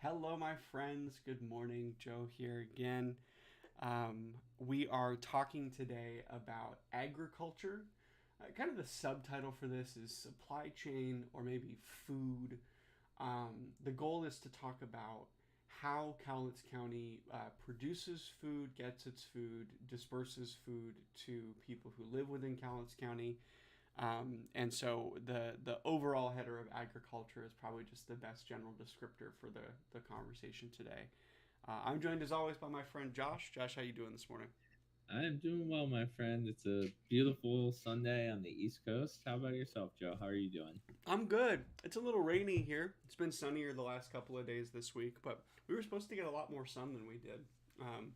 Hello, my friends. Good morning. Joe here again. We are talking today about agriculture. Kind of the subtitle for this is supply chain or maybe food. The goal is to talk about how Cowlitz County produces food, gets its food, disperses food to people who live within Cowlitz County. And so the overall header of agriculture is probably just the best general descriptor for the conversation today. I'm joined as always by my friend Josh. Josh, how you doing this morning? I'm doing well, my friend. It's a beautiful Sunday on the East Coast. How about yourself, Joe? How are you doing? I'm good. It's a little rainy here. It's been sunnier the last couple of days this week, but we were supposed to get a lot more sun than we did. Um,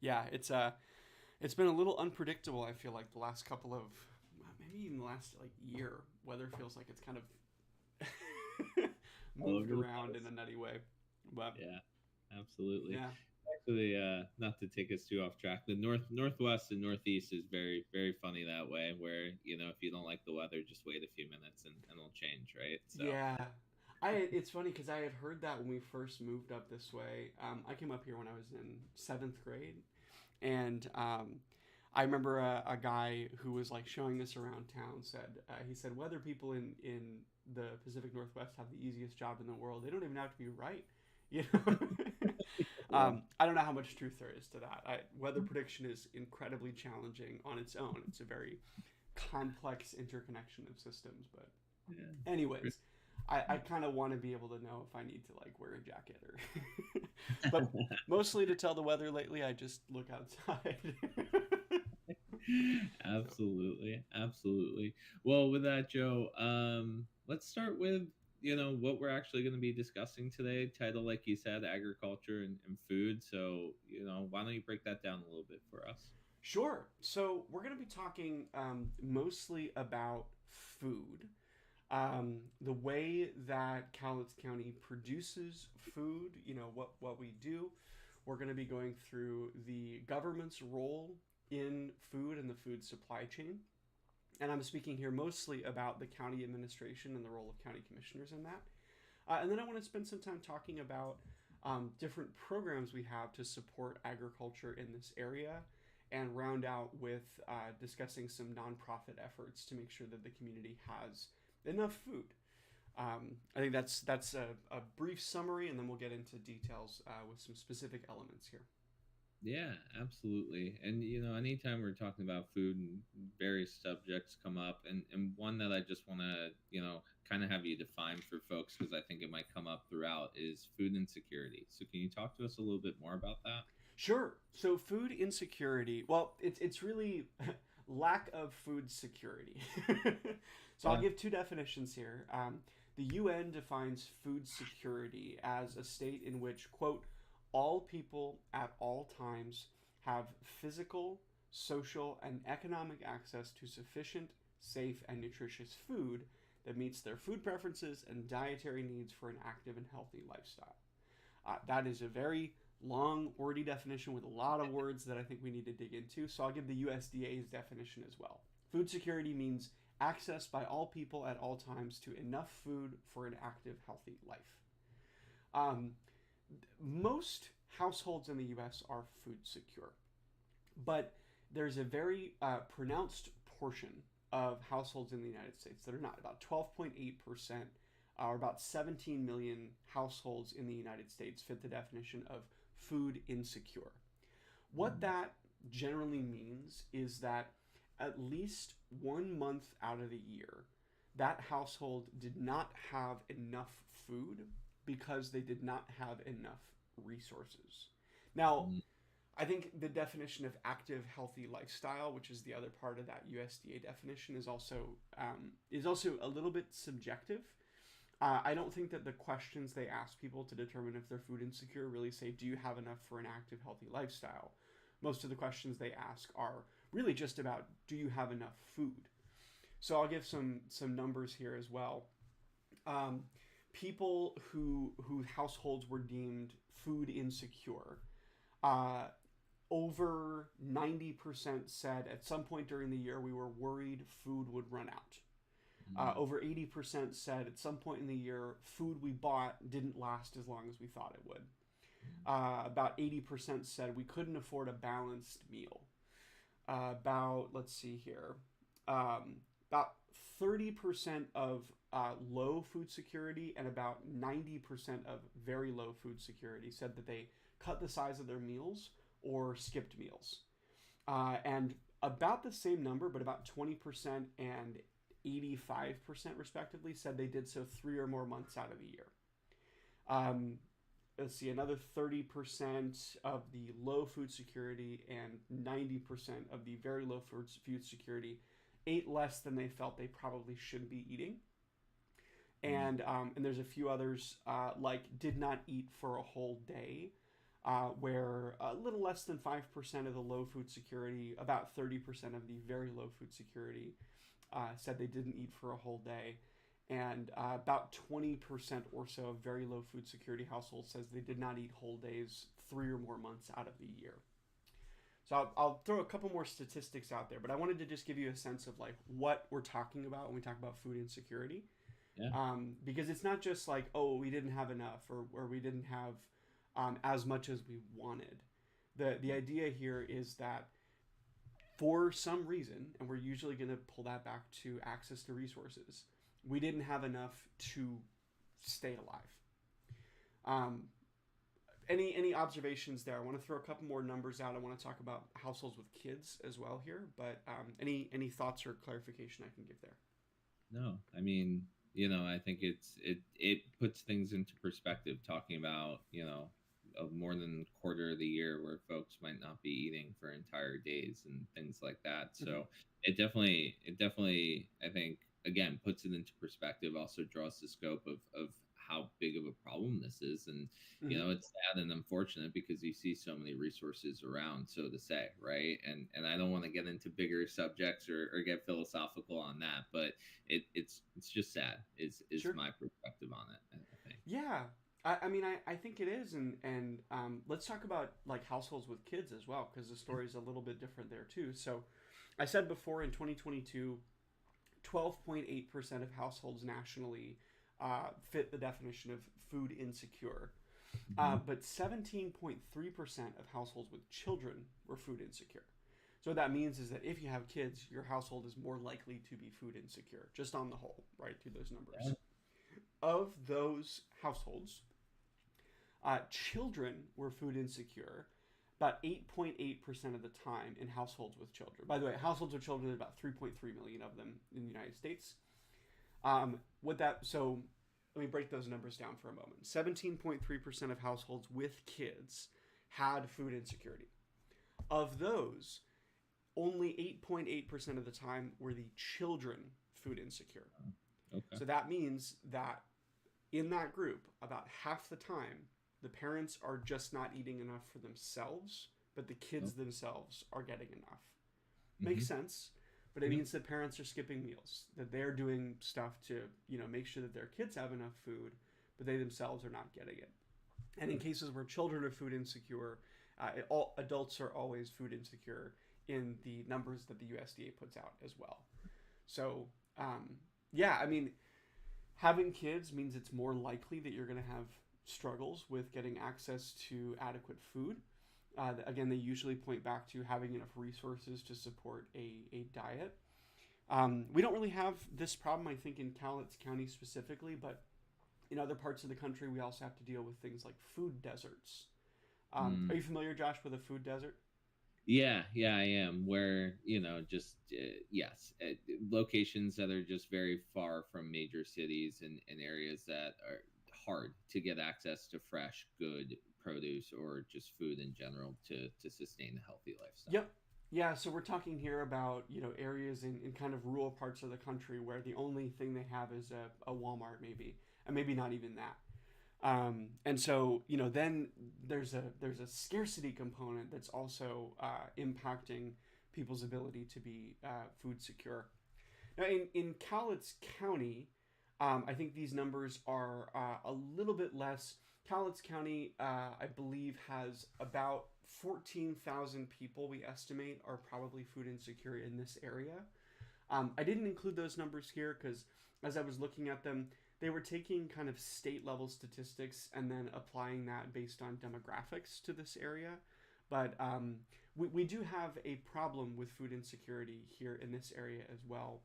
yeah, it's been a little unpredictable. I feel like the last couple of maybe even the last like year, weather feels like it's kind of All moved over the around in place. a nutty way. But Yeah, absolutely. yeah, Actually, not to take us too off track, the northwest and northeast is very, very funny that way. Where if you don't like the weather, just wait a few minutes and it'll change, right? So, yeah. It's funny because I had heard that when we first moved up this way. I came up here when I was in seventh grade, and I remember a guy who was like showing this around town said he said weather people in the Pacific Northwest have the easiest job in the world. They don't even have to be right, you know. yeah, I don't know how much truth there is to that. Weather prediction is incredibly challenging on its own. It's a very complex interconnection of systems, but yeah. anyways, I kind of want to be able to know if I need to like wear a jacket or but mostly to tell the weather lately I just look outside. So Absolutely, absolutely. Well, with that, Joe, let's start with what we're actually going to be discussing today. Title, like you said, agriculture and food. So why don't you break that down a little bit for us? sure. So we're going to be talking mostly about food. The way that Cowlitz County produces food, what we do. We're going to be going through the government's role in food and the food supply chain. And I'm speaking here mostly about the county administration and the role of county commissioners in that. And then I want to spend some time talking about different programs we have to support agriculture in this area and round out with discussing some nonprofit efforts to make sure that the community has enough food. I think that's a brief summary, and then we'll get into details with some specific elements here. Yeah, absolutely. And anytime we're talking about food and various subjects come up, and one that I just want to kind of have you define for folks because I think it might come up throughout is food insecurity. So can you talk to us a little bit more about that? Sure. So food insecurity. Well, it's really lack of food security. So I'll Yeah. give two definitions here. The UN defines food security as a state in which, quote, all people at all times have physical, social, and economic access to sufficient, safe, and nutritious food that meets their food preferences and dietary needs for an active and healthy lifestyle. That is a very long, wordy definition with a lot of words that I think we need to dig into. So I'll give the USDA's definition as well. Food security means access by all people at all times to enough food for an active, healthy life. Um, Most households in the US are food secure, but there's a very pronounced portion of households in the United States that are not. About 12.8%, or about 17 million households in the United States fit the definition of food insecure. What Mm. that generally means is that at least 1 month out of the year, that household did not have enough food because they did not have enough resources. Now, Mm. I think the definition of active, healthy lifestyle, which is the other part of that USDA definition, is also a little bit subjective. I don't think that the questions they ask people to determine if they're food insecure really say, "Do you have enough for an active, healthy lifestyle?" Most of the questions they ask are really just about, "Do you have enough food?" So I'll give some numbers here as well. Um, People whose households were deemed food insecure, uh, over 90% said at some point during the year we were worried food would run out. Over 80% said at some point in the year, food we bought didn't last as long as we thought it would. About 80% said we couldn't afford a balanced meal. Let's see here, about 30% of low food security and about 90% of very low food security said that they cut the size of their meals or skipped meals. And about the same number, but about 20% and 85% respectively said they did so 3 or more months out of the year. Let's see, another 30% of the low food security and 90% of the very low food security ate less than they felt they probably should be eating. And there's a few others like did not eat for a whole day, where a little less than 5% of the low food security, about 30% of the very low food security said they didn't eat for a whole day. And about 20% or so of very low food security households says they did not eat whole days 3 or more months out of the year. So I'll throw a couple more statistics out there, but I wanted to just give you a sense of like what we're talking about when we talk about food insecurity. Yeah. Because it's not just like, oh, we didn't have enough or we didn't have as much as we wanted. The idea here is that for some reason, and we're usually going to pull that back to access to resources, we didn't have enough to stay alive. Any observations there? I want to throw a couple more numbers out. I want to talk about households with kids as well here, but any thoughts or clarification I can give there? No, I mean, I think it puts things into perspective, talking about, more than a quarter of the year where folks might not be eating for entire days and things like that. So it definitely, I think, again, puts it into perspective, also draws the scope of how big of a problem this is. And, it's sad and unfortunate because you see so many resources around, so to say, right? And I don't want to get into bigger subjects or get philosophical on that, but it's just sad is Sure. my perspective on it, I think. Yeah. I mean, I think it is. And let's talk about like households with kids as well, because the story is a little bit different there too. So I said before in 2022, 12.8% of households nationally fit the definition of food insecure. But 17.3% of households with children were food insecure. So what that means is that if you have kids, your household is more likely to be food insecure, just on the whole, right, through those numbers. Yeah. Of those households, children were food insecure about 8.8% of the time in households with children. By the way, households with children, there's about 3.3 million of them in the United States. So let me break those numbers down for a moment. 17.3% of households with kids had food insecurity. Of those, only 8.8% of the time were the children food insecure. Okay. So that means that in that group, about half the time, the parents are just not eating enough for themselves, but the kids themselves are getting enough. Makes sense, but it means that parents are skipping meals, that they're doing stuff to, make sure that their kids have enough food, but they themselves are not getting it. And in cases where children are food insecure, all adults are always food insecure in the numbers that the USDA puts out as well. So, I mean, having kids means it's more likely that you're going to have struggles with getting access to adequate food. Again, they usually point back to having enough resources to support a diet. We don't really have this problem, I think, in Cowlitz County specifically, but in other parts of the country, we also have to deal with things like food deserts. Are you familiar, Josh, with a food desert? Yeah, I am. Where, locations that are just very far from major cities and areas that are hard to get access to fresh, good produce or just food in general to sustain a healthy lifestyle. Yep. Yeah, so we're talking here about, areas in kind of rural parts of the country where the only thing they have is a Walmart maybe, and maybe not even that. And so, then there's a scarcity component that's also impacting people's ability to be food secure. Now, in Cowlitz County, I think these numbers are a little bit less. Cowlitz County, I believe, has about 14,000 people we estimate are probably food insecure in this area. I didn't include those numbers here because as I was looking at them, they were taking kind of state level statistics and then applying that based on demographics to this area. But we do have a problem with food insecurity here in this area as well.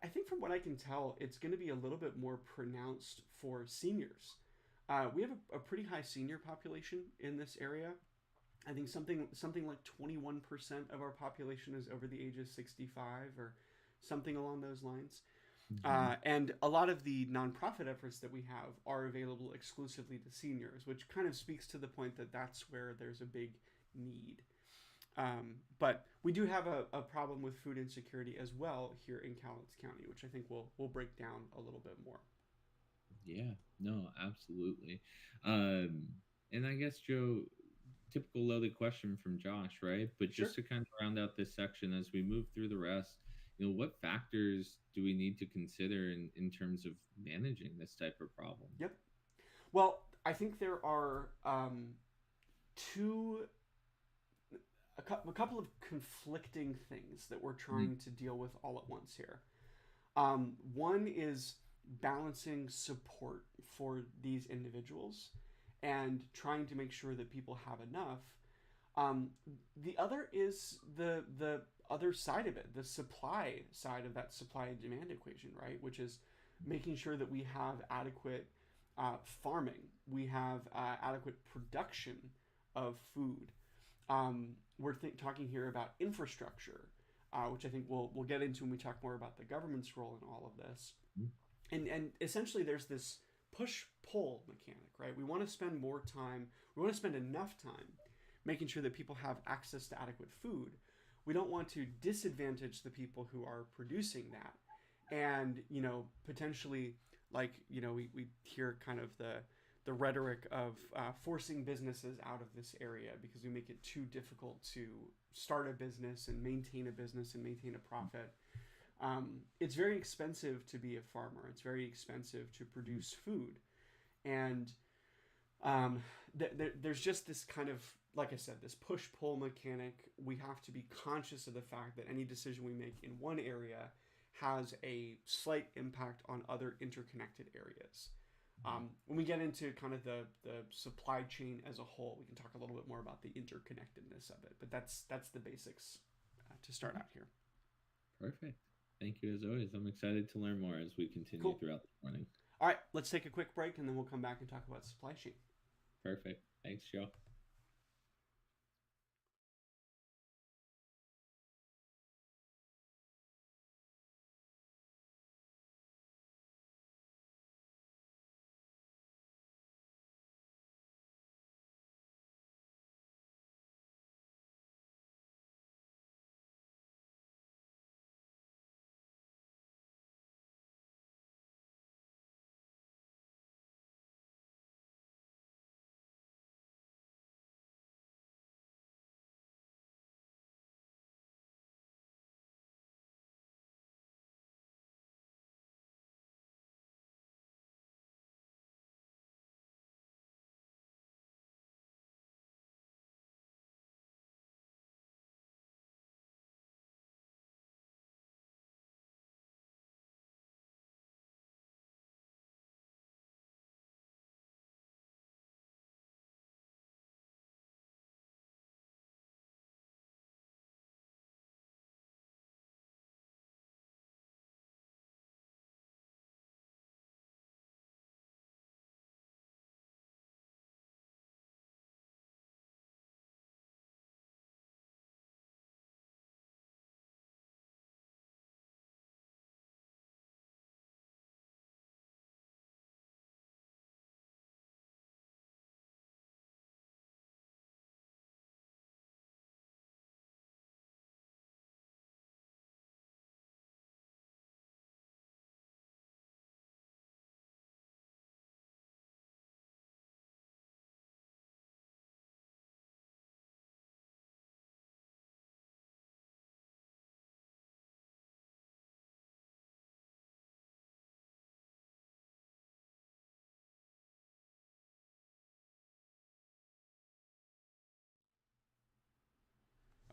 I think from what I can tell, it's going to be a little bit more pronounced for seniors. We have a pretty high senior population in this area. I think something like 21% of our population is over the age of 65 or something along those lines. Hmm. And a lot of the nonprofit efforts that we have are available exclusively to seniors, which kind of speaks to the point that that's where there's a big need. But we do have a problem with food insecurity as well here in Cowlitz County, which I think we'll break down a little bit more. Yeah, no, absolutely. Um, and I guess, Joe, typical loaded question from Josh, right? But Sure. just to kind of round out this section as we move through the rest, what factors do we need to consider in terms of managing this type of problem? Yep. Well, I think there are two a couple of conflicting things that we're Mm. trying to deal with all at once here. One is balancing support for these individuals and trying to make sure that people have enough. Um, the other is the other side of it, the supply side of that supply and demand equation, right? Which is making sure that we have adequate farming, we have adequate production of food. We're talking here about infrastructure, which I think we'll get into when we talk more about the government's role in all of this. Mm. And essentially, there's this push pull mechanic, right? We want to spend more time, we want to spend enough time making sure that people have access to adequate food. We don't want to disadvantage the people who are producing that, and potentially, like we hear kind of the rhetoric of forcing businesses out of this area because we make it too difficult to start a business and maintain a business and maintain a profit. It's very expensive to be a farmer. It's very expensive to produce food, and there's just this kind of, like I said, this push pull mechanic. We have to be conscious of the fact that any decision we make in one area has a slight impact on other interconnected areas. When we get into kind of the supply chain as a whole, we can talk a little bit more about the interconnectedness of it. But that's the basics to start out here. Perfect. Thank you as always. I'm excited to learn more as we continue Cool. throughout the morning. All right, let's take a quick break and then we'll come back and talk about supply chain. Perfect. Thanks, Joe.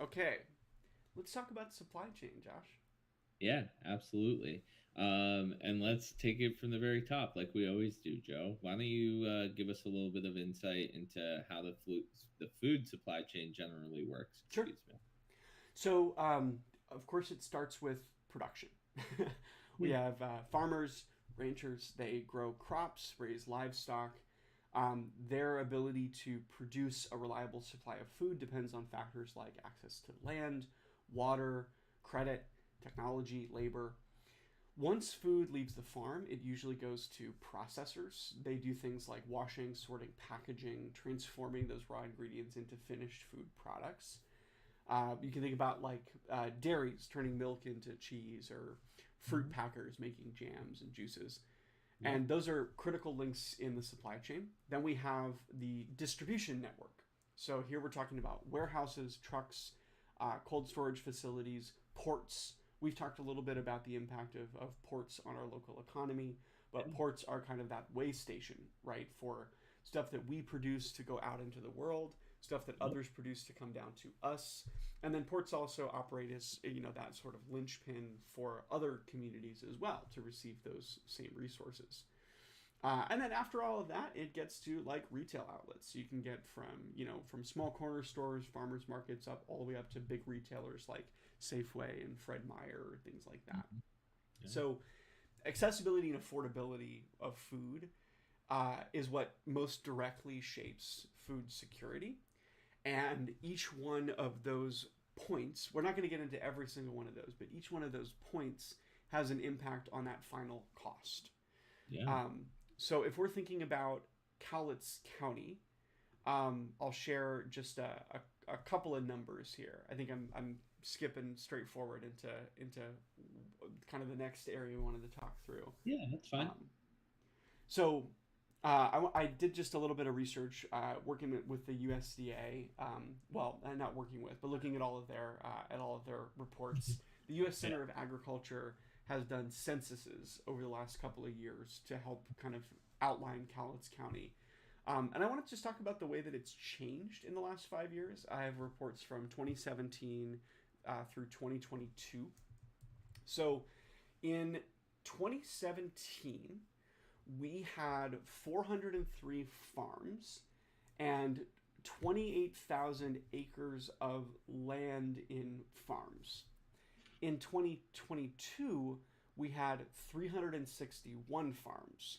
Okay, let's talk about supply chain, Josh. Yeah, absolutely. And let's take it from the very top, like we always do, Joe. Why don't you give us a little bit of insight into how the food supply chain generally works? Sure. Excuse me. So, of course, it starts with production. We Yeah. have farmers, ranchers, they grow crops, raise livestock. Their ability to produce a reliable supply of food depends on factors like access to land, water, credit, technology, labor. Once food leaves the farm, it usually goes to processors. They do things like washing, sorting, packaging, transforming those raw ingredients into finished food products. You can think about like dairies turning milk into cheese, or fruit Mhm. packers making jams and juices. Yeah. And those are critical links in the supply chain. Then we have the distribution network. So here we're talking about warehouses, trucks, cold storage facilities, ports. We've talked a little bit about the impact of ports on our local economy, but ports are kind of that way station, right, for stuff that we produce to go out into the world, stuff that Yep. others produce to come down to us. And then ports also operate as, that sort of linchpin for other communities as well to receive those same resources. And then after all of that, it gets to like retail outlets. You can get from small corner stores, farmers markets, up all the way up to big retailers like Safeway and Fred Meyer, things like that. Mhm. Yeah. So accessibility and affordability of food is what most directly shapes food security. And each one of those points, we're not going to get into every single one of those, but each one of those points has an impact on that final cost. Yeah. Um, so if we're thinking about Cowlitz County, I'll share just a couple of numbers here. I think I'm skipping straight forward into kind of the next area we wanted to talk through. Yeah, that's fine. Um, so I did just a little bit of research working with the USDA. Well, not working with, but looking at all of their reports. The U.S. Yeah. Center of Agriculture has done censuses over the last couple of years to help kind of outline Cowlitz County. And I want to just talk about the way that it's changed in the last 5 years. I have reports from 2017 through 2022. So in 2017, we had 403 farms and 28,000 acres of land in farms. In 2022, we had 361 farms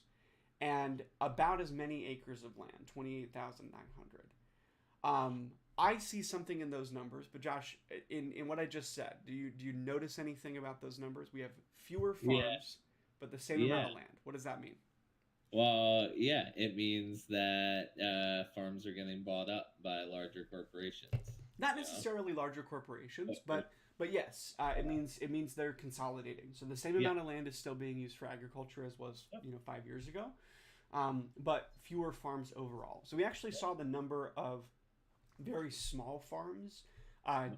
and about as many acres of land, 28,900. I see something in those numbers, but Josh, in what I just said, do you notice anything about those numbers? We have fewer Yeah. farms, but the same amount Yeah. of land. What does that mean? Well, yeah, it means that farms are getting bought up by larger corporations. Not You know. necessarily larger corporations, Uh, but yes, it means they're consolidating. So the same Yeah. amount of land is still being used for agriculture as was Yep. 5 years ago, but fewer farms overall. So we actually saw the number of very small farms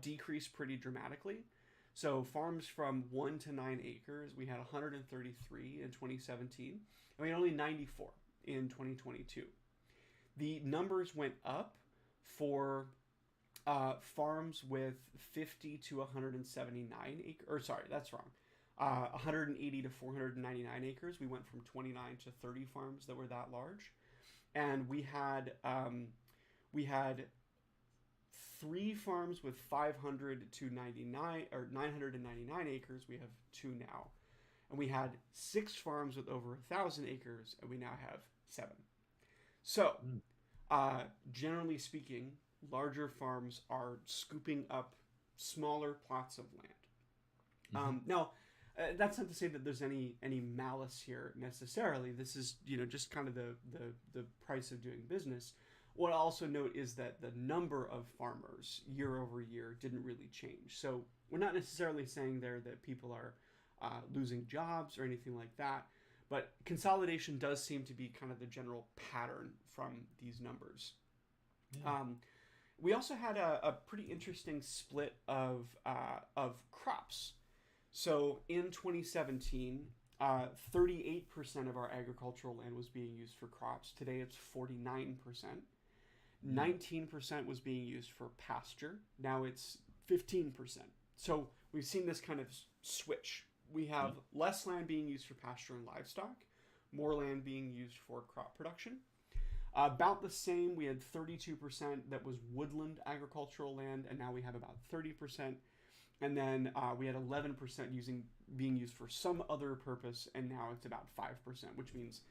decrease pretty dramatically. So farms from 1 to 9 acres, we had 133 in 2017, and we had only 94 in 2022. The numbers went up for farms with 50 to 179 acres. Or sorry, that's wrong. 180 to 499 acres. We went from 29 to 30 farms that were that large, and we had 3 farms with 500 to 99 or 999 acres. We have 2 now, and we had 6 farms with over 1,000 acres, and we now have 7. So, Mm. generally speaking, larger farms are scooping up smaller plots of land. Now, that's not to say that there's any malice here necessarily. This is just kind of the price of doing business. What I also note is that the number of farmers year over year didn't really change. So we're not necessarily saying there that people are losing jobs or anything like that, but consolidation does seem to be kind of the general pattern from these numbers. Yeah. We also had a pretty interesting split of crops. So in 2017, 38% of our agricultural land was being used for crops. Today it's 49%. 19% was being used for pasture. Now it's 15%. So we've seen this kind of switch. We have less land being used for pasture and livestock, more land being used for crop production. About the same, we had 32% that was woodland agricultural land, and now we have about 30%. And then we had 11% being used for some other purpose, and now it's about 5%, which means,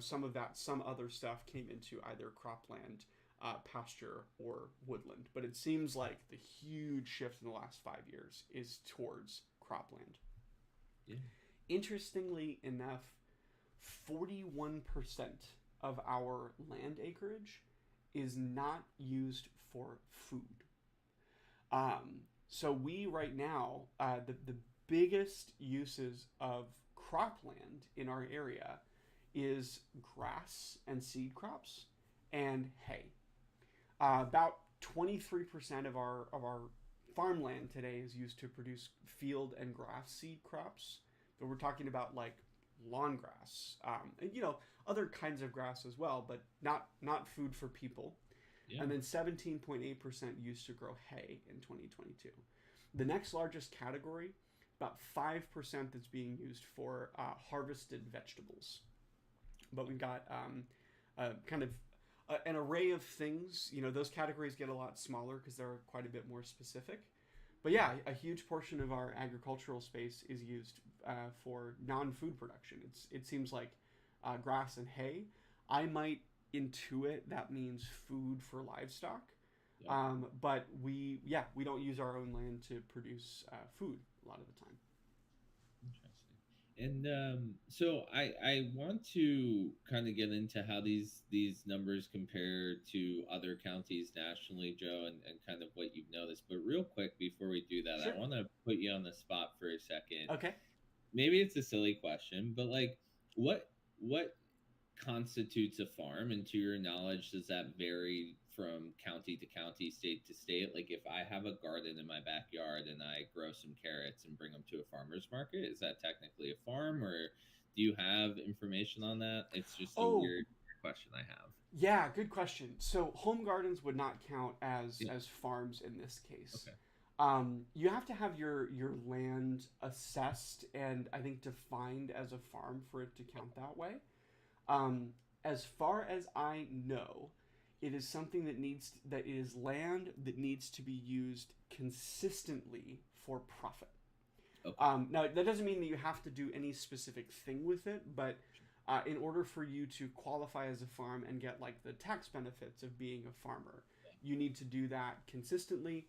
some of that, some other stuff came into either cropland, pasture, or woodland. But it seems like the huge shift in the last 5 years is towards cropland. Yeah. Interestingly enough, 41% of our land acreage is not used for food. So we right now, the biggest uses of cropland in our area is grass and seed crops and hay. About 23% of our farmland today is used to produce field and grass seed crops. So we're talking about like lawn grass, and other kinds of grass as well, but not food for people. Yeah. And then 17.8% used to grow hay in 2022. The next largest category, about 5% that's being used for harvested vegetables. But we've got kind of an array of things. Those categories get a lot smaller because they're quite a bit more specific. But yeah, a huge portion of our agricultural space is used for non-food production. It seems like grass and hay. I might intuit that means food for livestock. Yeah. But we don't use our own land to produce food a lot of the time. Interesting. And so I want to kind of get into how these numbers compare to other counties nationally, Joe, and kind of what you've noticed. But real quick, before we do that, sure. I want to put you on the spot for a second. Okay. Maybe it's a silly question, but like what constitutes a farm, and to your knowledge, does that vary from county to county, state to state? Like if I have a garden in my backyard and I grow some carrots and bring them to a farmer's market, is that technically a farm, or do you have information on that? It's just a weird question I have. Yeah, good question. So home gardens would not count as farms in this case. Okay. You have to have your land assessed and I think defined as a farm for it to count that way. As far as I know, it is something that is land that needs to be used consistently for profit. Okay. Now, that doesn't mean that you have to do any specific thing with it, but in order for you to qualify as a farm and get like the tax benefits of being a farmer, you need to do that consistently.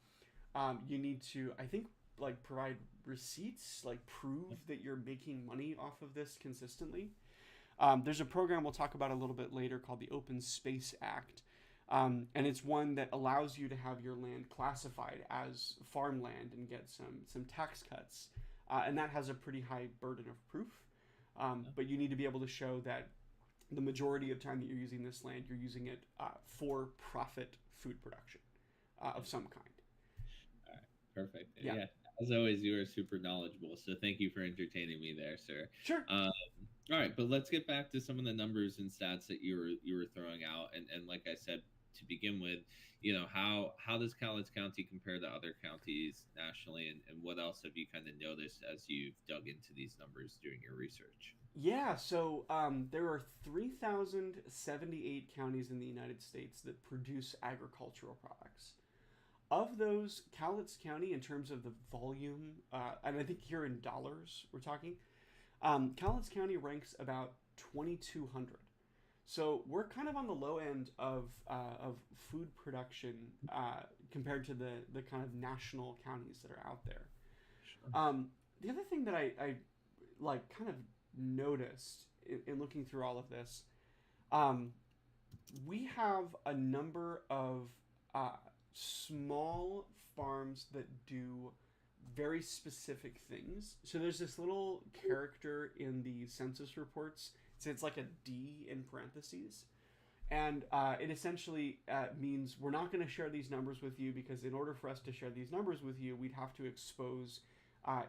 You need to, I think, like provide receipts, like prove that you're making money off of this consistently. There's a program we'll talk about a little bit later called the Open Space Act. And it's one that allows you to have your land classified as farmland and get some tax cuts. And that has a pretty high burden of proof. But you need to be able to show that the majority of time that you're using this land, you're using it for profit food production of some kind. All right, perfect. Yeah. As always, you are super knowledgeable. So thank you for entertaining me there, sir. Sure. All right, but let's get back to some of the numbers and stats that you were throwing out. And like I said, to begin with, how does Cowlitz County compare to other counties nationally, and what else have you kind of noticed as you've dug into these numbers during your research? Yeah, so there are 3,078 counties in the United States that produce agricultural products. Of those, Cowlitz County, in terms of the volume, and I think here in dollars we're talking, Cowlitz County ranks about 2,200. So we're kind of on the low end of food production compared to the kind of national counties that are out there. Sure. The other thing that I like kind of noticed in looking through all of this, we have a number of small farms that do very specific things. So there's this little character in the census reports. It's like a D in parentheses. And it essentially means we're not going to share these numbers with you because in order for us to share these numbers with you, we'd have to expose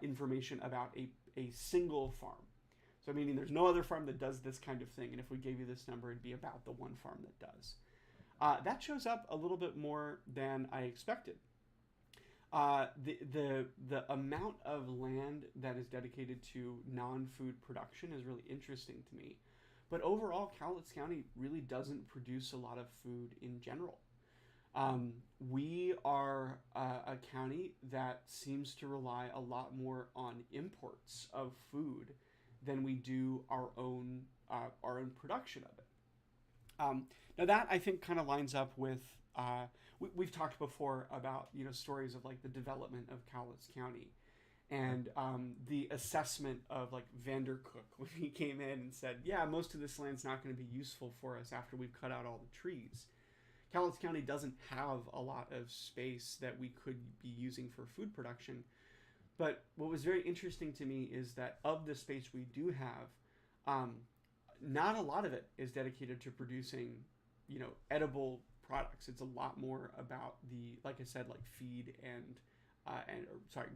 information about a single farm. So meaning there's no other farm that does this kind of thing. And if we gave you this number, it'd be about the one farm that does. That shows up a little bit more than I expected. The amount of land that is dedicated to non-food production is really interesting to me. But overall, Cowlitz County really doesn't produce a lot of food in general. Um, we are a county that seems to rely a lot more on imports of food than we do our own production of it. Now that I think kind of lines up with we've talked before about stories of like the development of Cowlitz County and the assessment of like Vandercook when he came in and said, yeah, most of this land's not going to be useful for us after we've cut out all the trees. Cowlitz County doesn't have a lot of space that we could be using for food production. But what was very interesting to me is that of the space we do have, not a lot of it is dedicated to producing, edible products. It's a lot more about like I said, like feed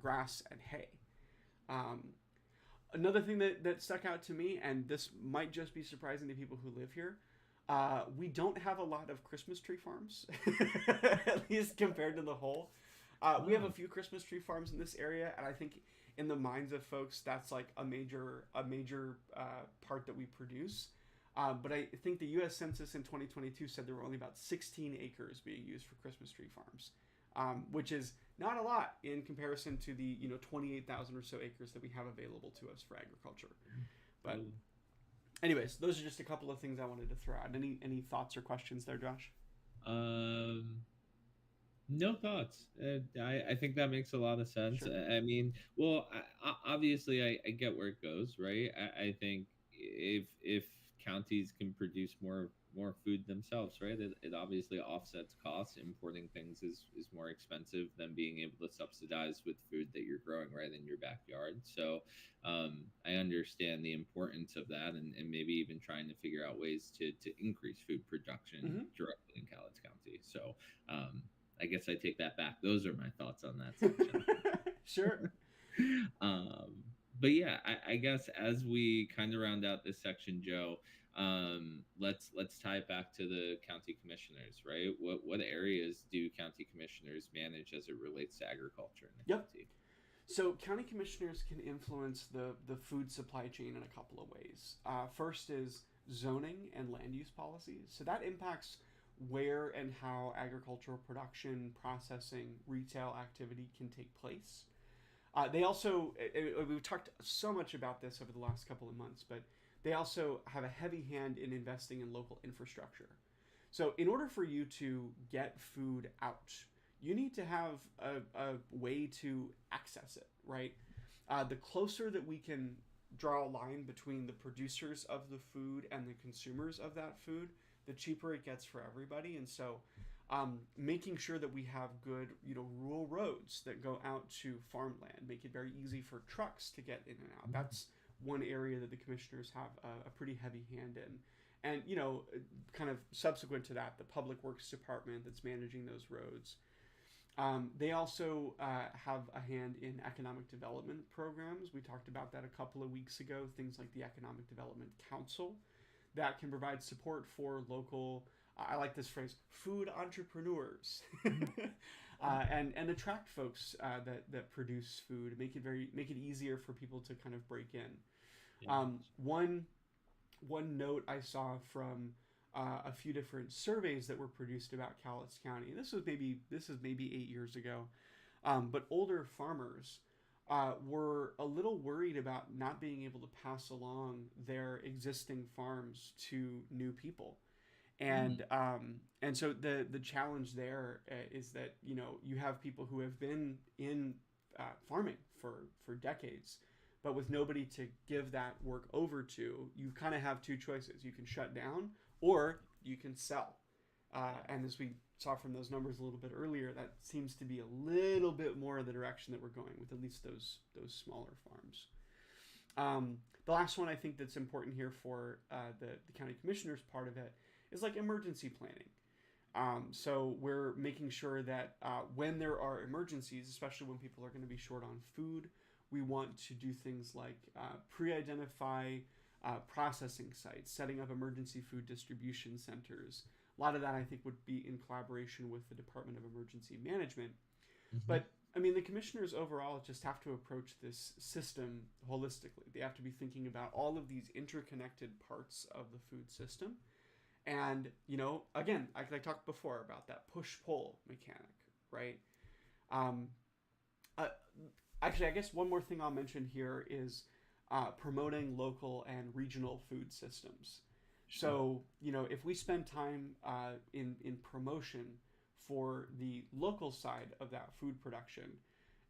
grass and hay. Um, Another thing that stuck out to me, and this might just be surprising to people who live here, we don't have a lot of Christmas tree farms, at least compared to the whole. We have a few Christmas tree farms in this area, and I think in the minds of folks, that's like a major part that we produce. But I think the U.S. Census in 2022 said there were only about 16 acres being used for Christmas tree farms, which is not a lot in comparison to the 28,000 or so acres that we have available to us for agriculture. But anyways, those are just a couple of things I wanted to throw out. Any thoughts or questions there, Josh? No thoughts. I think that makes a lot of sense. Sure. I mean, well, obviously, I get where it goes, right? I think if counties can produce more food themselves, right? It obviously offsets costs. Importing things is more expensive than being able to subsidize with food that you're growing right in your backyard. So I understand the importance of that, and maybe even trying to figure out ways to increase food production directly in Cowlitz County. So I guess I take that back. Those are my thoughts on that section. Sure. But yeah, I guess as we kind of round out this section, Joe, let's tie it back to the county commissioners, right? What areas do county commissioners manage as it relates to agriculture in the county? So county commissioners can influence the food supply chain in a couple of ways. First is zoning and land use policies. So that impacts where and how agricultural production, processing, retail activity can take place. They also, we've talked so much about this over the last couple of months, but they also have a heavy hand in investing in local infrastructure. So in order for you to get food out, you need to have a way to access it, right? The closer that we can draw a line between the producers of the food and the consumers of that food, the cheaper it gets for everybody. And so making sure that we have good, rural roads that go out to farmland, make it very easy for trucks to get in and out. That's one area that the commissioners have a pretty heavy hand in. And, kind of subsequent to that, the Public Works Department that's managing those roads. They also have a hand in economic development programs. We talked about that a couple of weeks ago, things like the Economic Development Council that can provide support for local, I like this phrase, food entrepreneurs, and attract folks that produce food, make it easier for people to kind of break in. Yeah. One note I saw from a few different surveys that were produced about Cowlitz County, and this is maybe 8 years ago, but older farmers were a little worried about not being able to pass along their existing farms to new people. And so the challenge there is that you have people who have been in farming for decades, but with nobody to give that work over to, you kind of have two choices. You can shut down or you can sell. And as we saw from those numbers a little bit earlier, that seems to be a little bit more of the direction that we're going with, at least those smaller farms. The last one I think that's important here for the county commissioners part of it is like emergency planning. So we're making sure that when there are emergencies, especially when people are going to be short on food, we want to do things like pre-identify processing sites, setting up emergency food distribution centers. A lot of that I think would be in collaboration with the Department of Emergency Management. Mm-hmm. But I mean, the commissioners overall just have to approach this system holistically. They have to be thinking about all of these interconnected parts of the food system. And, again, I talked before about that push pull mechanic, right? Um, uh, Actually, I guess one more thing I'll mention here is promoting local and regional food systems. Sure. So, if we spend time in promotion for the local side of that food production,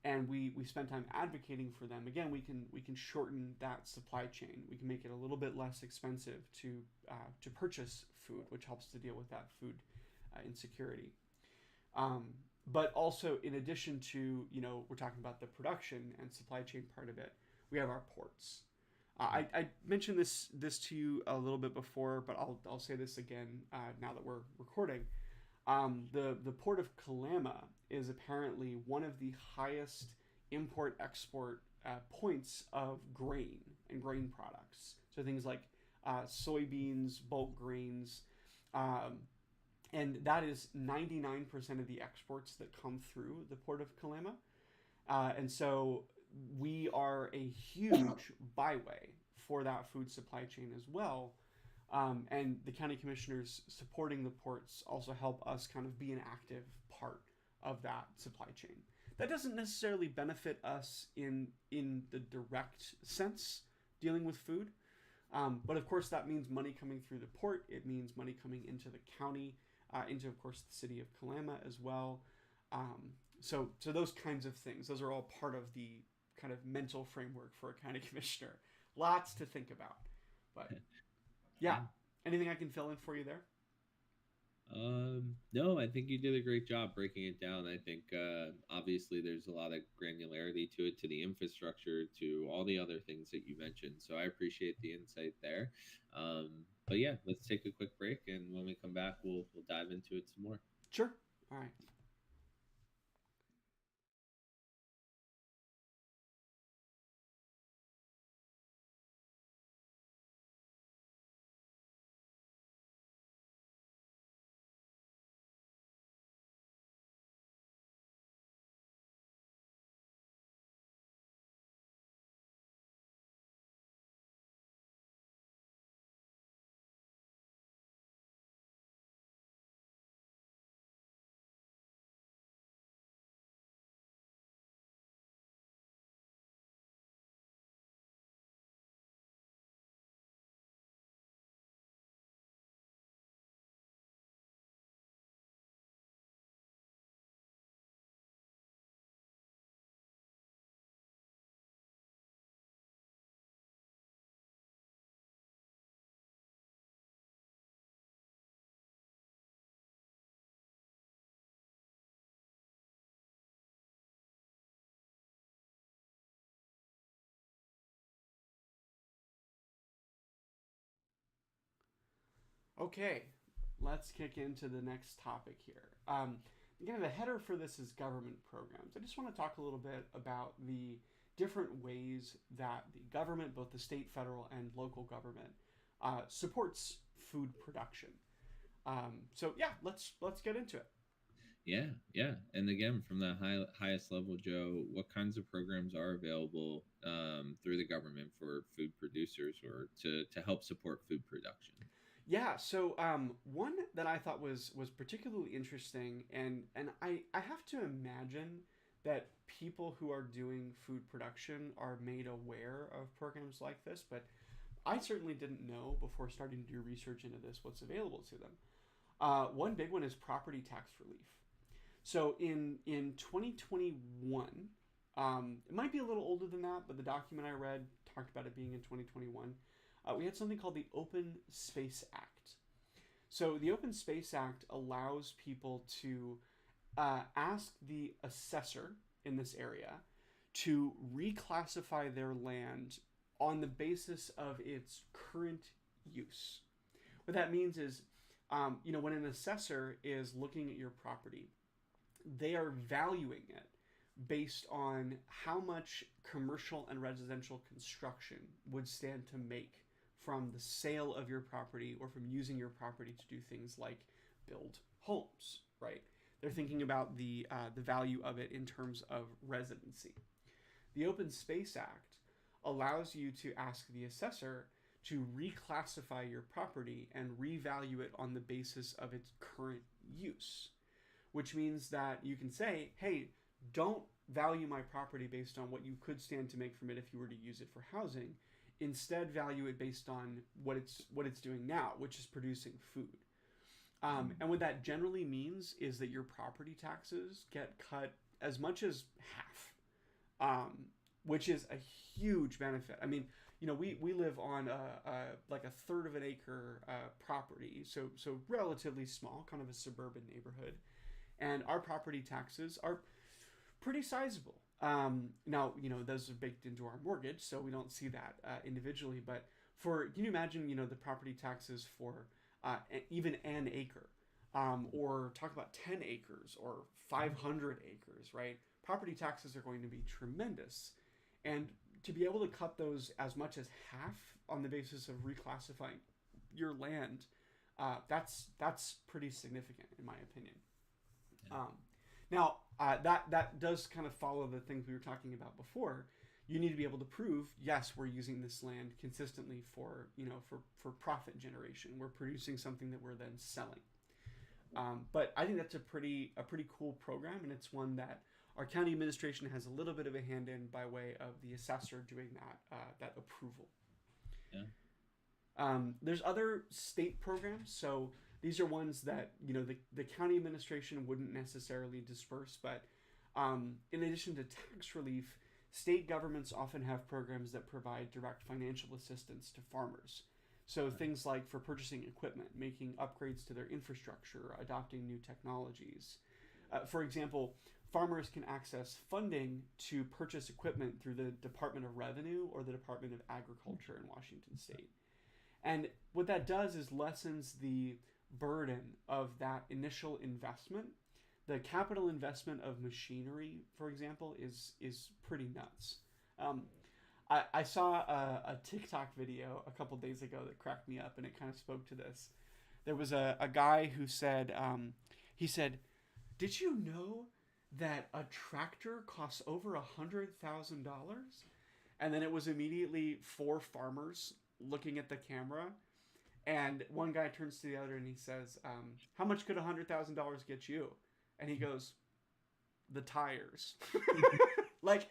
and we spend time advocating for them, again, we can shorten that supply chain. We can make it a little bit less expensive to purchase food, which helps to deal with that food insecurity. Um, but also, in addition to, we're talking about the production and supply chain part of it, we have our ports. I mentioned this to you a little bit before, but I'll say this again now that we're recording. The port of Kalama is apparently one of the highest import export points of grain and grain products. So things like soybeans, bulk grains, um, and that is 99% of the exports that come through the port of Kalama. And so we are a huge byway for that food supply chain as well. And the county commissioners supporting the ports also help us kind of be an active part of that supply chain. That doesn't necessarily benefit us in the direct sense dealing with food, but of course that means money coming through the port. It means money coming into the county, into of course the city of Kalama as well. So those kinds of things, those are all part of the kind of mental framework for a county commissioner. Lots to think about, but yeah. Anything I can fill in for you there? No, I think you did a great job breaking it down. I think obviously there's a lot of granularity to it, to the infrastructure, to all the other things that you mentioned. So I appreciate the insight there. But yeah, let's take a quick break, and when we come back, we'll dive into it some more. Sure. All right. Okay, let's kick into the next topic here. Again, the header for this is government programs. I just want to talk a little bit about the different ways that the government, both the state, federal, and local government, supports food production. So yeah, let's get into it. Yeah, yeah. And again, from the highest level, Joe, what kinds of programs are available through the government for food producers or to help support food production? Yeah, so one that I thought was particularly interesting, and I have to imagine that people who are doing food production are made aware of programs like this, but I certainly didn't know before starting to do research into this what's available to them. One big one is property tax relief. So in 2021, it might be a little older than that, but the document I read talked about it being in 2021. We had something called the Open Space Act. So the Open Space Act allows people to ask the assessor in this area to reclassify their land on the basis of its current use. What that means is, when an assessor is looking at your property, they are valuing it based on how much commercial and residential construction would stand to make from the sale of your property or from using your property to do things like build homes, right? They're thinking about the value of it in terms of residency. The Open Space Act allows you to ask the assessor to reclassify your property and revalue it on the basis of its current use, which means that you can say, hey, don't value my property based on what you could stand to make from it if you were to use it for housing. Instead, value it based on what it's doing now, which is producing food. And what that generally means is that your property taxes get cut as much as half, which is a huge benefit. I mean, you know, we live on like a third of an acre property, so relatively small, kind of a suburban neighborhood, and our property taxes are pretty sizable. Now, you know, those are baked into our mortgage, so we don't see that individually. But can you imagine, you know, the property taxes for even an acre, or talk about 10 acres or 500 acres, right? Property taxes are going to be tremendous. And to be able to cut those as much as half on the basis of reclassifying your land, that's pretty significant in my opinion. Yeah. Now, that does kind of follow the things we were talking about before. You need to be able to prove, yes, we're using this land consistently for profit generation. We're producing something that we're then selling. But I think that's a pretty cool program, and it's one that our county administration has a little bit of a hand in by way of the assessor doing that approval. Yeah. There's other state programs, so these are ones that, you know, the county administration wouldn't necessarily disperse, but in addition to tax relief, state governments often have programs that provide direct financial assistance to farmers. So things like for purchasing equipment, making upgrades to their infrastructure, adopting new technologies. For example, farmers can access funding to purchase equipment through the Department of Revenue or the Department of Agriculture in Washington State. And what that does is lessens the burden of that initial investment. The capital investment of machinery, for example, is pretty nuts. I saw a TikTok video a couple days ago that cracked me up, and it kind of spoke to this. There was a guy who said, did you know that a tractor costs over $100,000? And then it was immediately 4 farmers looking at the camera. And one guy turns to the other and he says, how much could $100,000 get you? And he goes, the tires. Like,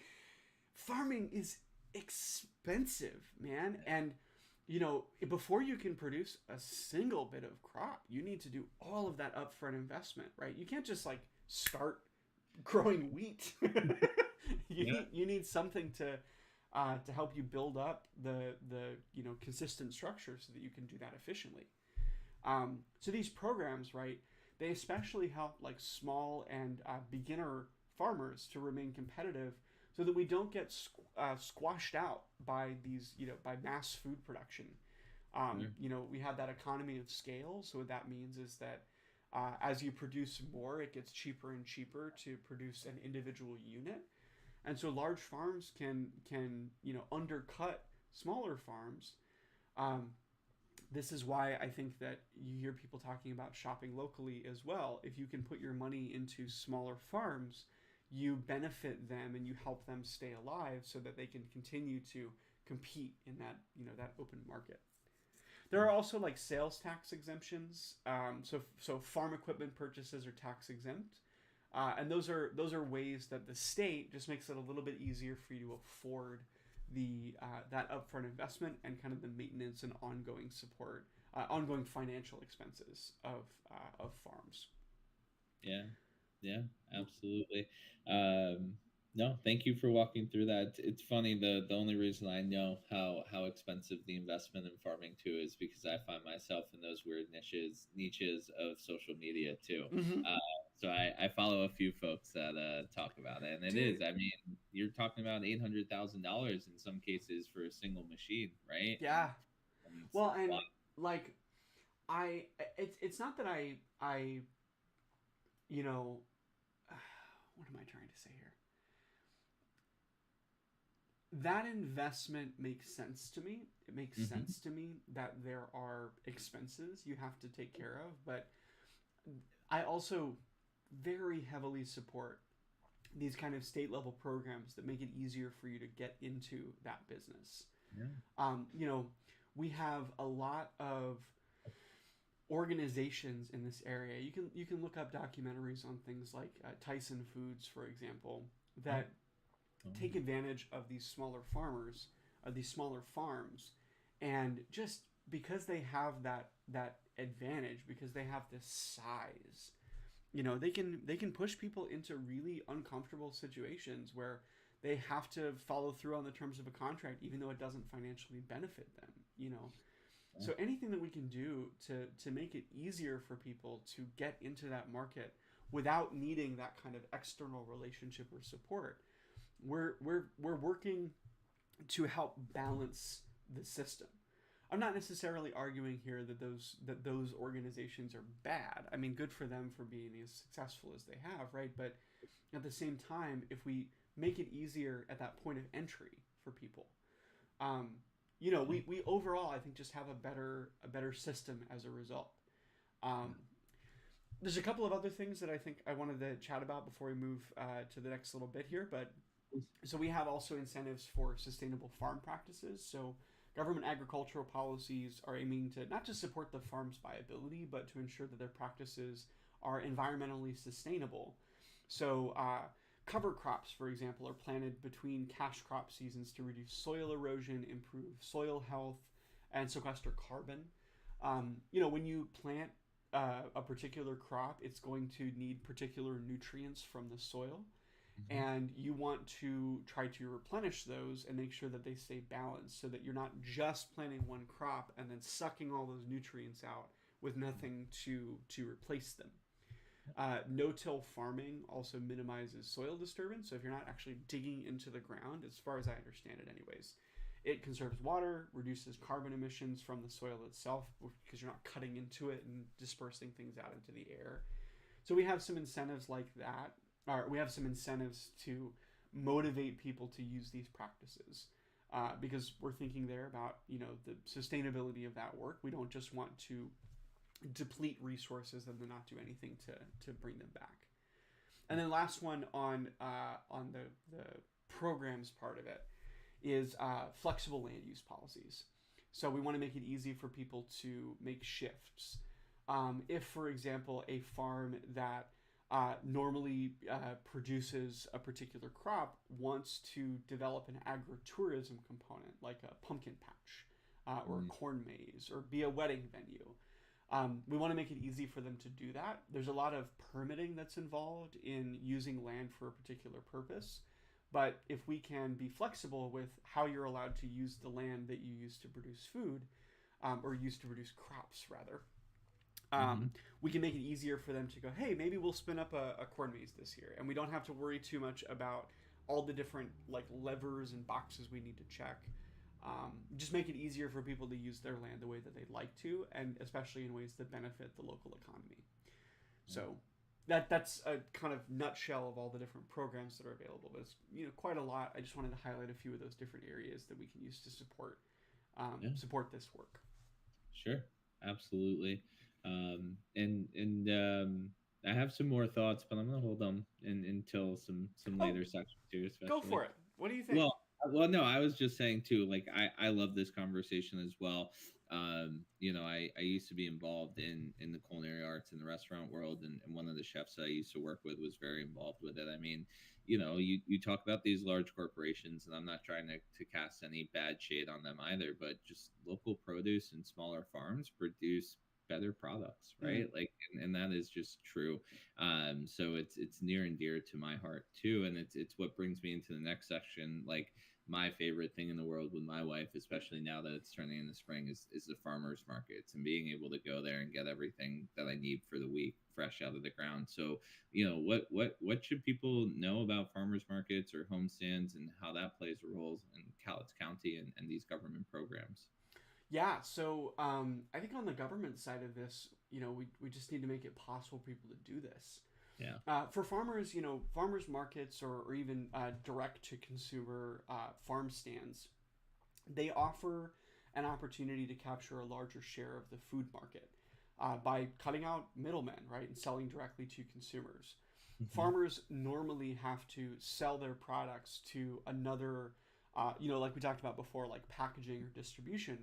farming is expensive, man. And, you know, before you can produce a single bit of crop, you need to do all of that upfront investment, right? You can't just, like, start growing wheat. You need something to help you build up the you know, consistent structure so that you can do that efficiently. So these programs, right, they especially help like small and beginner farmers to remain competitive, so that we don't get squashed out by these, you know, by mass food production. You know, we have that economy of scale. So what that means is that as you produce more, it gets cheaper and cheaper to produce an individual unit. And so large farms can you know, undercut smaller farms. This is why I think that you hear people talking about shopping locally as well. If you can put your money into smaller farms, you benefit them and you help them stay alive so that they can continue to compete in that, you know, that open market. There are also like sales tax exemptions. So farm equipment purchases are tax exempt. And those are ways that the state just makes it a little bit easier for you to afford that upfront investment and kind of the maintenance and ongoing support, ongoing financial expenses of farms. Yeah, absolutely. No, thank you for walking through that. It's funny, the only reason I know how expensive the investment in farming too is because I find myself in those weird niches of social media too. Mm-hmm. So I follow a few folks that talk about it, and it is. I mean, you're talking about $800,000 in some cases for a single machine, right? Yeah. Well, and like, it's not that I, you know, what am I trying to say here? That investment makes sense to me. It makes sense to me that there are expenses you have to take care of, but I also very heavily support these kind of state level programs that make it easier for you to get into that business. Yeah. You know, we have a lot of organizations in this area. You can look up documentaries on things like Tyson Foods, for example, that take advantage of these smaller farmers, of these smaller farms, and just because they have that advantage, because they have this size, they can push people into really uncomfortable situations where they have to follow through on the terms of a contract even though it doesn't financially benefit them. So anything that we can do to make it easier for people to get into that market without needing that kind of external relationship or support, we're working to help balance the system. I'm not necessarily arguing here that those organizations are bad. I mean, good for them for being as successful as they have, right? But at the same time, if we make it easier at that point of entry for people, we overall, I think, just have a better system as a result. There's a couple of other things that I think I wanted to chat about before we move to the next little bit here. But so we have also incentives for sustainable farm practices. So government agricultural policies are aiming to not just support the farm's viability, but to ensure that their practices are environmentally sustainable. So cover crops, for example, are planted between cash crop seasons to reduce soil erosion, improve soil health, and sequester carbon. When you plant a particular crop, it's going to need particular nutrients from the soil. And you want to try to replenish those and make sure that they stay balanced so that you're not just planting one crop and then sucking all those nutrients out with nothing to replace them. No-till farming also minimizes soil disturbance. So if you're not actually digging into the ground, as far as I understand it anyways, it conserves water, reduces carbon emissions from the soil itself because you're not cutting into it and dispersing things out into the air. So we have some incentives like that. Or we have some incentives to motivate people to use these practices because we're thinking there about the sustainability of that work. We don't just want to deplete resources and then not do anything to bring them back. And then last one on the programs part of it is flexible land use policies. So we want to make it easy for people to make shifts. If, for example, a farm that normally produces a particular crop wants to develop an agritourism component like a pumpkin patch or a corn maze or be a wedding venue. We want to make it easy for them to do that. There's a lot of permitting that's involved in using land for a particular purpose. But if we can be flexible with how you're allowed to use the land that you use to produce food, or use to produce crops rather, we can make it easier for them to go, hey, maybe we'll spin up a corn maze this year. And we don't have to worry too much about all the different levers and boxes we need to check. Just make it easier for people to use their land the way that they'd like to, and especially in ways that benefit the local economy. So that's a kind of nutshell of all the different programs that are available. But it's quite a lot. I just wanted to highlight a few of those different areas that we can use to support this work. Sure, absolutely. I have some more thoughts, but I'm gonna hold them until some later sections here. Especially. Go for it. What do you think? Well, no, I was just saying too. I love this conversation as well. I used to be involved in the culinary arts in the restaurant world, and one of the chefs I used to work with was very involved with it. I mean, you talk about these large corporations, and I'm not trying to cast any bad shade on them either, but just local produce and smaller farms produce better products, right? And that is just true. So it's near and dear to my heart too, and it's what brings me into the next section. My favorite thing in the world with my wife, especially now that it's turning into spring, is the farmers markets and being able to go there and get everything that I need for the week fresh out of the ground. So what should people know about farmers markets or homestands and how that plays a role in Cowlitz County and these government programs? Yeah, so I think on the government side of this, we just need to make it possible for people to do this. Yeah. For farmers, farmers markets or even direct-to-consumer farm stands, they offer an opportunity to capture a larger share of the food market. by cutting out middlemen, right, and selling directly to consumers. Hmm. Farmers normally have to sell their products to another, like we talked about before, like packaging or distribution.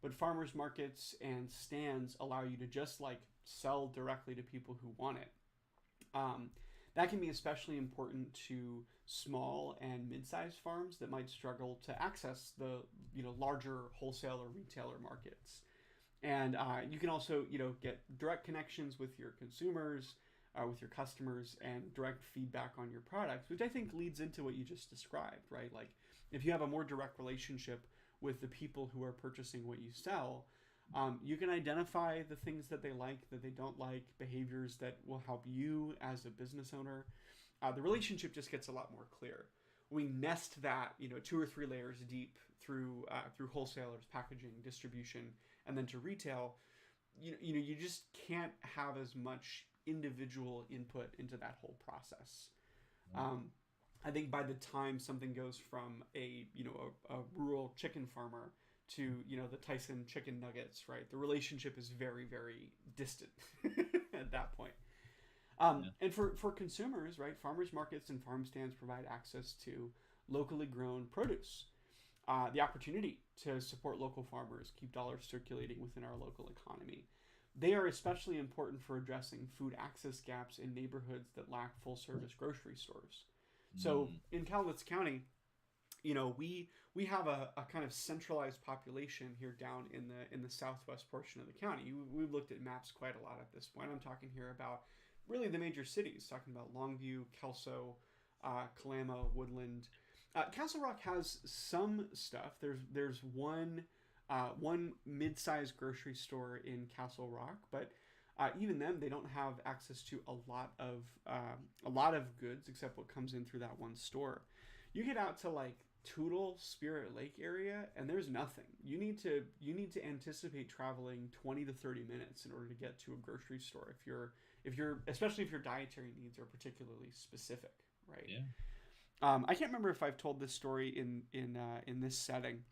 But farmers markets and stands allow you to just like sell directly to people who want it. Um, that can be especially important to small and mid-sized farms that might struggle to access the larger wholesale or retailer markets. And you can also get direct connections with your consumers, with your customers, and direct feedback on your products, which I think leads into what you just described, right? Like if you have a more direct relationship with the people who are purchasing what you sell, you can identify the things that they like, that they don't like, behaviors that will help you as a business owner. The relationship just gets a lot more clear. We nest that 2 or 3 layers deep through wholesalers, packaging, distribution, and then to retail. You just can't have as much individual input into that whole process. Um, I think by the time something goes from a rural chicken farmer to the Tyson chicken nuggets, right? The relationship is very, very distant at that point. Yeah. And for consumers, right, farmers markets and farm stands provide access to locally grown produce, the opportunity to support local farmers, keep dollars circulating within our local economy. They are especially important for addressing food access gaps in neighborhoods that lack full service grocery stores. So Mm. in Cowlitz County, we have a kind of centralized population here down in the southwest portion of the county. We've looked at maps quite a lot at this point. I'm talking here about really the major cities, talking about Longview, Kelso, Kalama, Woodland. Castle Rock has some stuff. There's one mid-sized grocery store in Castle Rock, but even then they don't have access to a lot of goods except what comes in through that one store. You get out to like Tootle, Spirit Lake area, and there's nothing. You need to anticipate traveling 20 to 30 minutes in order to get to a grocery store if you're especially if your dietary needs are particularly specific, right? Yeah. I can't remember if I've told this story in this setting,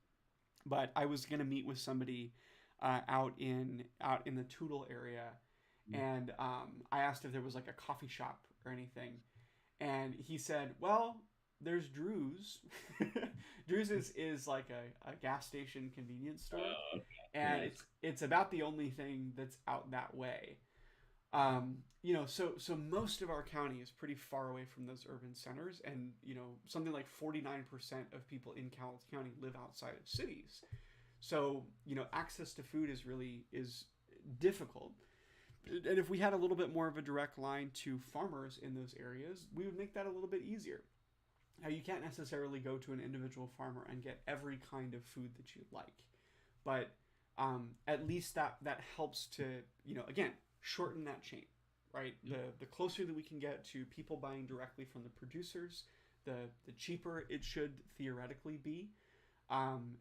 but I was gonna meet with somebody out in the Tootle area, Mm. and I asked if there was like a coffee shop or anything, and he said, "Well, there's Drew's." Drew's is like a gas station convenience store, Okay. and Yes. it's about the only thing that's out that way. So most of our county is pretty far away from those urban centers, and something like 49% of people in Cowlitz County live outside of cities. So access to food is difficult. And if we had a little bit more of a direct line to farmers in those areas, we would make that a little bit easier. Now, you can't necessarily go to an individual farmer and get every kind of food that you like, but at least that helps to again shorten that chain, right? Yep. The closer that we can get to people buying directly from the producers, the cheaper it should theoretically be, and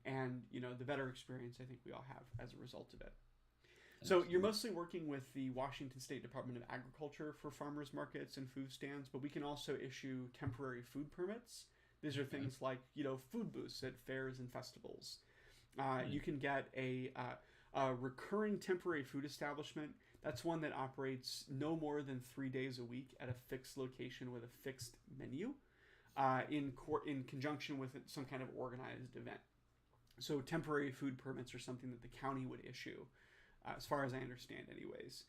the better experience I think we all have as a result of it. So you're Absolutely. mostly working with the Washington State Department of Agriculture for farmers markets and food stands, but we can also issue temporary food permits. These are Okay. things like food booths at fairs and festivals. You Nice. can get a recurring temporary food establishment. That's one that operates no more than 3 days a week at a fixed location with a fixed menu, in conjunction with some kind of organized event. So temporary food permits are something that the county would issue, as far as I understand, anyways.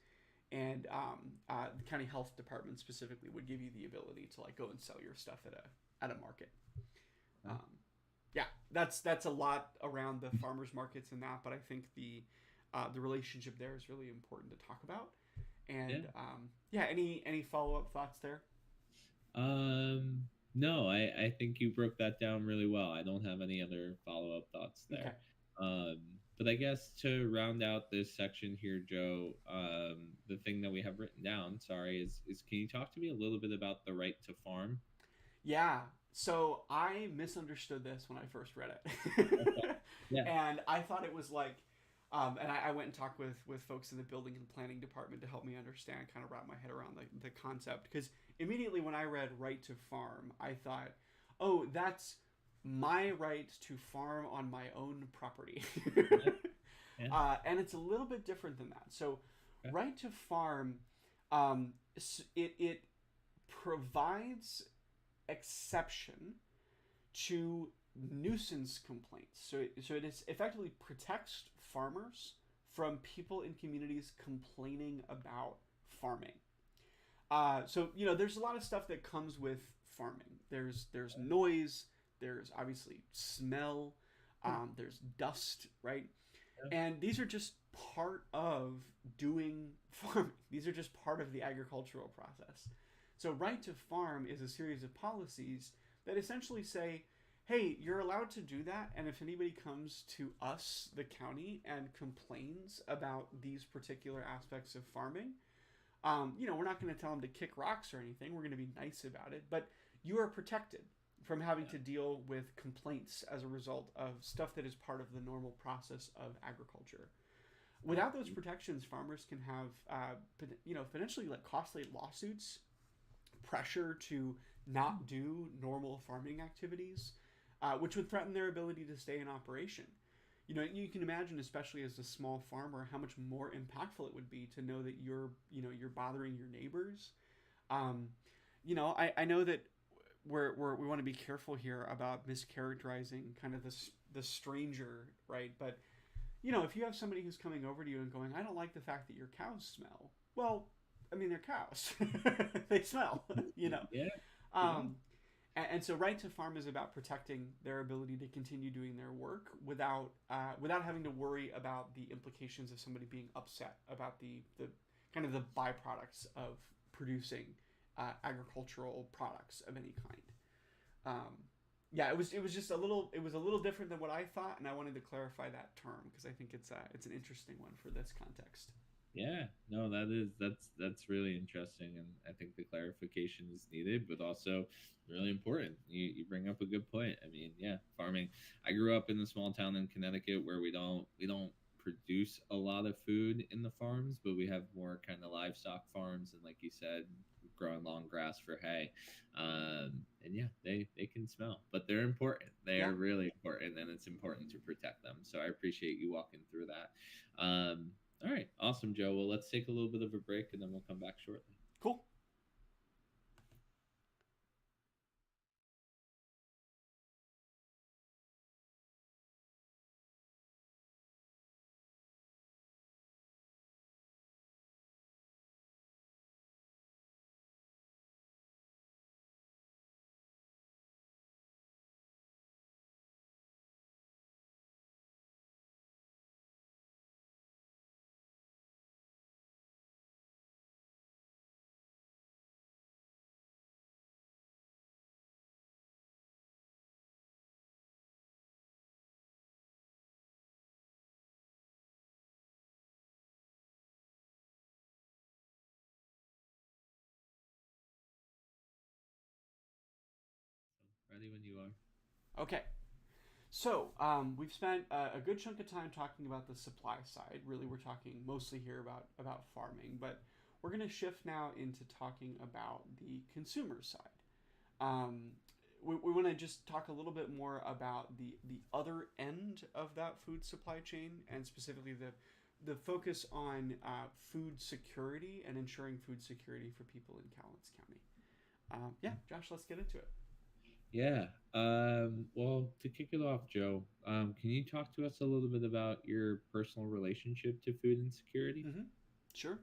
And the county health department specifically would give you the ability to like go and sell your stuff at a market. Okay. Um, yeah, that's a lot around the farmers markets and that, but I think the relationship there is really important to talk about. Yeah. And yeah, any follow up thoughts there? No, I think you broke that down really well. I don't have any other follow up thoughts Okay. there. Um, but I guess to round out this section here, Joe, the thing that we have written down, sorry, is can you talk to me a little bit about the right to farm? Yeah. So I misunderstood this when I first read Okay. it, Yeah. and I thought it was like, and I went and talked with folks in the building and planning department to help me understand, kind of wrap my head around the concept. Because immediately when I read right to farm, I thought, oh, that's my right to farm on my own property. Yeah. Yeah. And it's a little bit different than that. So Okay. Right to farm, it provides exception to nuisance complaints. So it is effectively protects farmers from people in communities complaining about farming. So there's a lot of stuff that comes with farming. There's noise. There's obviously smell. There's dust, right? Yeah. And these are just part of doing farming. These are just part of the agricultural process. So, right to farm is a series of policies that essentially say, hey, you're allowed to do that. And if anybody comes to us, the county, and complains about these particular aspects of farming, we're not going to tell them to kick rocks or anything. We're going to be nice about it. But you are protected from having Yeah. to deal with complaints as a result of stuff that is part of the normal process of agriculture. Without those protections, farmers can have, potentially like costly lawsuits, pressure to not do normal farming activities, which would threaten their ability to stay in operation. You can imagine, especially as a small farmer, how much more impactful it would be to know that you're bothering your neighbors. Um, I know that we want to be careful here about mischaracterizing kind of the stranger, right? But if you have somebody who's coming over to you and going, I don't like the fact that your cows smell. Well, I mean, they're cows. They smell, Yeah. Yeah. Um, and so right to farm is about protecting their ability to continue doing their work without having to worry about the implications of somebody being upset about the kind of the byproducts of producing agricultural products of any kind. Um, yeah, it was just a little different than what I thought, and I wanted to clarify that term because I think it's an interesting one for this context. Yeah, no, that's really interesting, and I think the clarification is needed, but also really important. You bring up a good point. I mean, yeah, farming. I grew up in a small town in Connecticut where we don't produce a lot of food in the farms, but we have more kind of livestock farms, and like you said, growing long grass for hay. And yeah, they can smell, but they're important. They Yeah, are really important, and it's important to protect them. So I appreciate you walking through that. All right, awesome, Joe. Well, let's take a little bit of a break and then we'll come back shortly. cool. Ready when you are. Okay. So we've spent a good chunk of time talking about the supply side. Really, we're talking mostly here about farming, but we're going to shift now into talking about the consumer side. Um, we want to just talk a little bit more about the other end of that food supply chain, and specifically the focus on food security and ensuring food security for people in Cowlitz County. Yeah, Josh, let's get into it. Yeah. Well, to kick it off, Joe, can you talk to us a little bit about your personal relationship to food insecurity? Mm-hmm. Sure.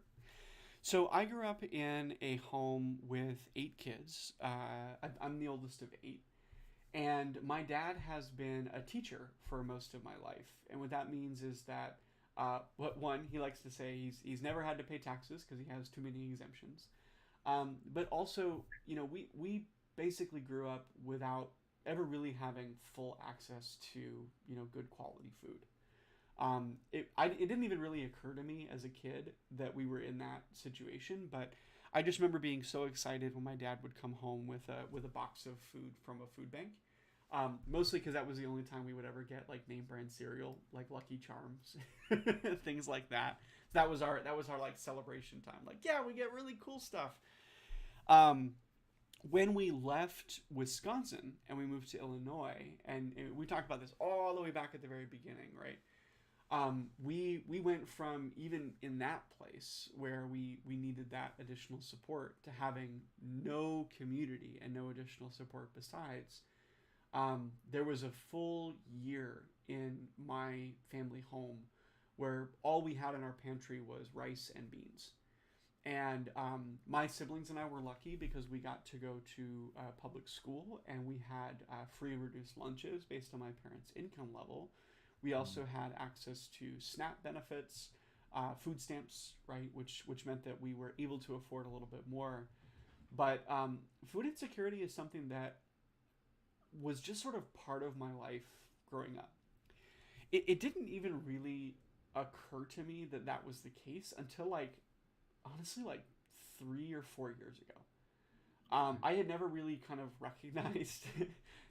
So I grew up in a home with 8 kids. I'm the oldest of 8, and my dad has been a teacher for most of my life. And what that means is that, what one he likes to say, he's never had to pay taxes because he has too many exemptions. But also, we basically grew up without ever really having full access to good quality food. It didn't even really occur to me as a kid that we were in that situation, but I just remember being so excited when my dad would come home with a box of food from a food bank. Mostly because that was the only time we would ever get like name brand cereal, like Lucky Charms, things like that. That was our like celebration time. Like, yeah, we get really cool stuff. Um, when we left Wisconsin and we moved to Illinois, and we talked about this all the way back at the very beginning, right? we went from, even in that place where we needed that additional support, to having no community and no additional support besides. There was a full year in my family home where all we had in our pantry was rice and beans. And my siblings and I were lucky because we got to go to public school, and we had free and reduced lunches based on my parents' income level. We also had access to SNAP benefits, food stamps, right, which meant that we were able to afford a little bit more. But food insecurity is something that was just sort of part of my life growing up. It didn't even really occur to me that that was the case until, like, honestly, like 3 or 4 years ago. I had never really kind of recognized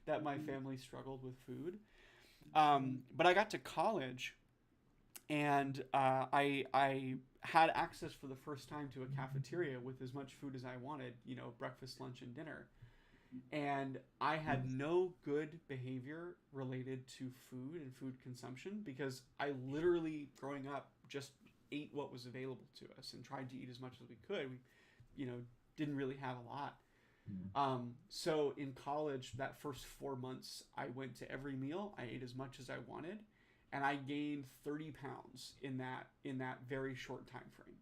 that my family struggled with food. But I got to college, and I had access for the first time to a cafeteria with as much food as I wanted, breakfast, lunch, and dinner. And I had no good behavior related to food and food consumption because I literally, growing up, just ate what was available to us and tried to eat as much as we could. We, didn't really have a lot. So in college, that first 4 months, I went to every meal. I ate as much as I wanted, and I gained 30 pounds in that very short time frame.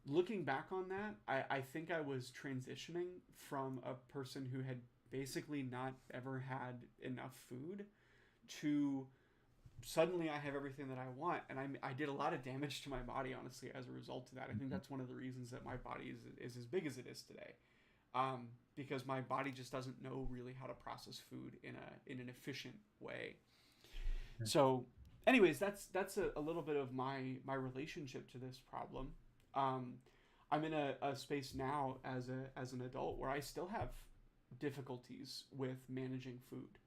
Looking back on that, I think I was transitioning from a person who had basically not ever had enough food to suddenly I have everything that I want. And I did a lot of damage to my body, honestly, as a result of that. I think that's one of the reasons that my body is as big as it is today. Because my body just doesn't know really how to process food in an efficient way. So anyways, that's a little bit of my relationship to this problem. I'm in a space now as an adult where I still have difficulties with managing food.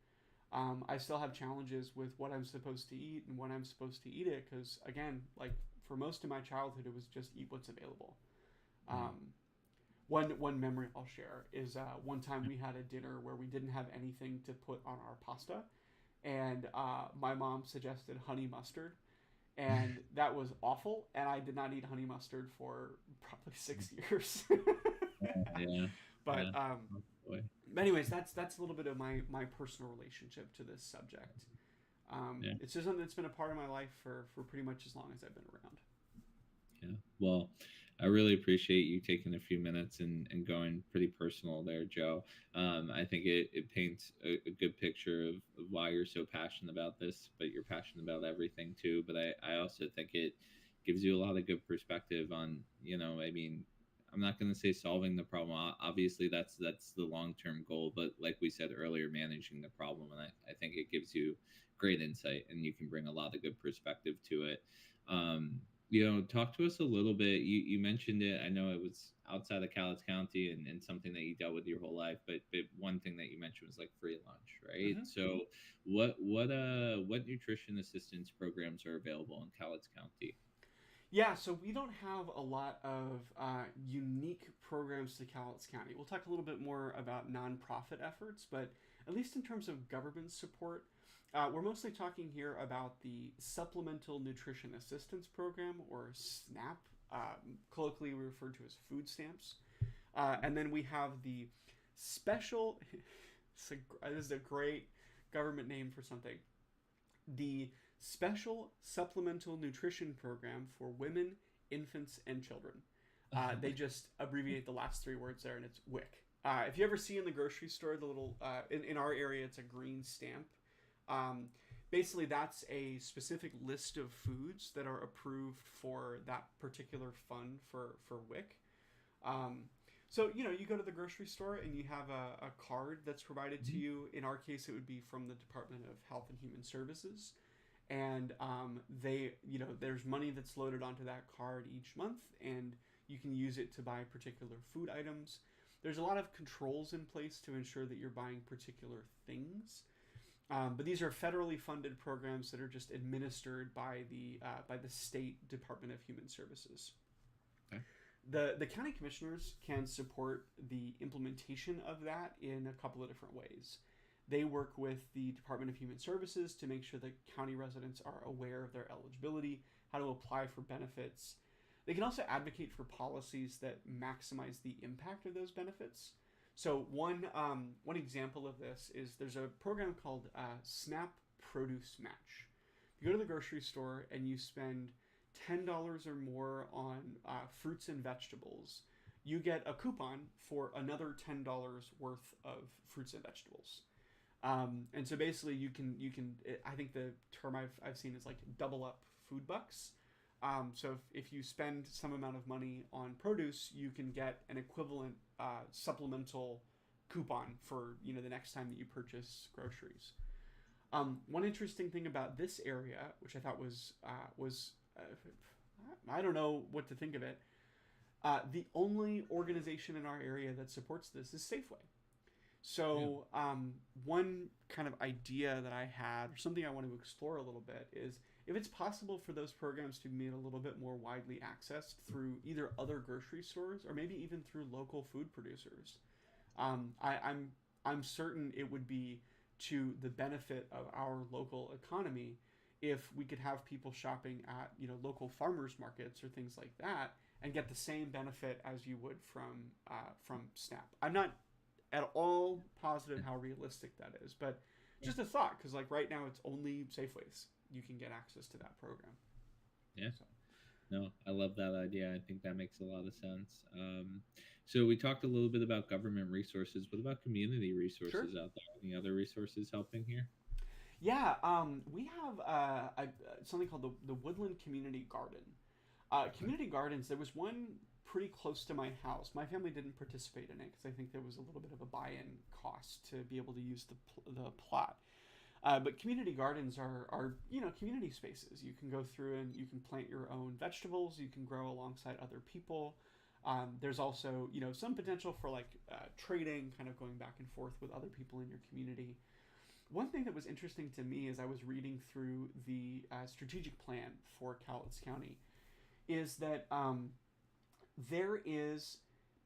I still have challenges with what I'm supposed to eat and when I'm supposed to eat it, because again, like for most of my childhood, it was just eat what's available. One memory I'll share is one time we had a dinner where we didn't have anything to put on our pasta, and my mom suggested honey mustard, and that was awful, and I did not eat honey mustard for probably 6 years. Yeah. But Oh, boy. anyways, that's a little bit of my personal relationship to this subject. Yeah. It's just something that's been a part of my life for pretty much as long as I've been around. Yeah. Well, I really appreciate you taking a few minutes and going pretty personal there, Joe. I think it paints a good picture of why you're so passionate about this, but you're passionate about everything too. But I also think it gives you a lot of good perspective on, I mean, I'm not going to say solving the problem. Obviously, that's the long-term goal. But like we said earlier, managing the problem. And I think it gives you great insight, and you can bring a lot of good perspective to it. Talk to us a little bit. You mentioned it. I know it was outside of Cowlitz County and something that you dealt with your whole life, but one thing that you mentioned was like free lunch, right? Mm-hmm. So what nutrition assistance programs are available in Cowlitz County? Yeah, so we don't have a lot of unique programs to Cowlitz County. We'll talk a little bit more about nonprofit efforts, but at least in terms of government support, we're mostly talking here about the Supplemental Nutrition Assistance Program, or SNAP. Colloquially we refer to as food stamps. And then we have the special, this is a great government name for something, the Special Supplemental Nutrition Program for Women, Infants, and Children. They just abbreviate the last three words there, and it's WIC. If you ever see in the grocery store the little, in our area, it's a green stamp. Basically, that's a specific list of foods that are approved for that particular fund for WIC. So, you go to the grocery store and you have a card that's provided to you. In our case, it would be from the Department of Health and Human Services. And there's money that's loaded onto that card each month, and you can use it to buy particular food items. There's a lot of controls in place to ensure that you're buying particular things. But these are federally funded programs that are just administered by the State Department of Human Services. Okay. The county commissioners can support the implementation of that in a couple of different ways. They work with the Department of Human Services to make sure that county residents are aware of their eligibility, how to apply for benefits. They can also advocate for policies that maximize the impact of those benefits. So one example of this is there's a program called SNAP Produce Match. You go to the grocery store and you spend $10 or more on fruits and vegetables, you get a coupon for another $10 worth of fruits and vegetables. And so basically you can I think the term I've seen is like double up food bucks. So if you spend some amount of money on produce, you can get an equivalent supplemental coupon for the next time that you purchase groceries. One interesting thing about this area, which I thought was I don't know what to think of it. The only organization in our area that supports this is Safeway. So one kind of idea that I had, or something I want to explore a little bit, is if it's possible for those programs to be made a little bit more widely accessed through either other grocery stores or maybe even through local food producers. I'm certain it would be to the benefit of our local economy if we could have people shopping at local farmers markets or things like that and get the same benefit as you would from SNAP. I'm not at all positive how realistic that is, but just a thought, because like right now it's only Safeways you can get access to that program. Yeah. So. No, I love that idea. I think that makes a lot of sense. So we talked a little bit about government resources. What about community resources out there? Any other resources helping here? Yeah, we have something called the Woodland Community Garden. Community gardens, there was one pretty close to my house. My family didn't participate in it because I think there was a little bit of a buy-in cost to be able to use the plot. But community gardens are community spaces. You can go through and you can plant your own vegetables. You can grow alongside other people. There's also some potential for like trading, kind of going back and forth with other people in your community. One thing that was interesting to me as I was reading through the strategic plan for Cowlitz County is that there is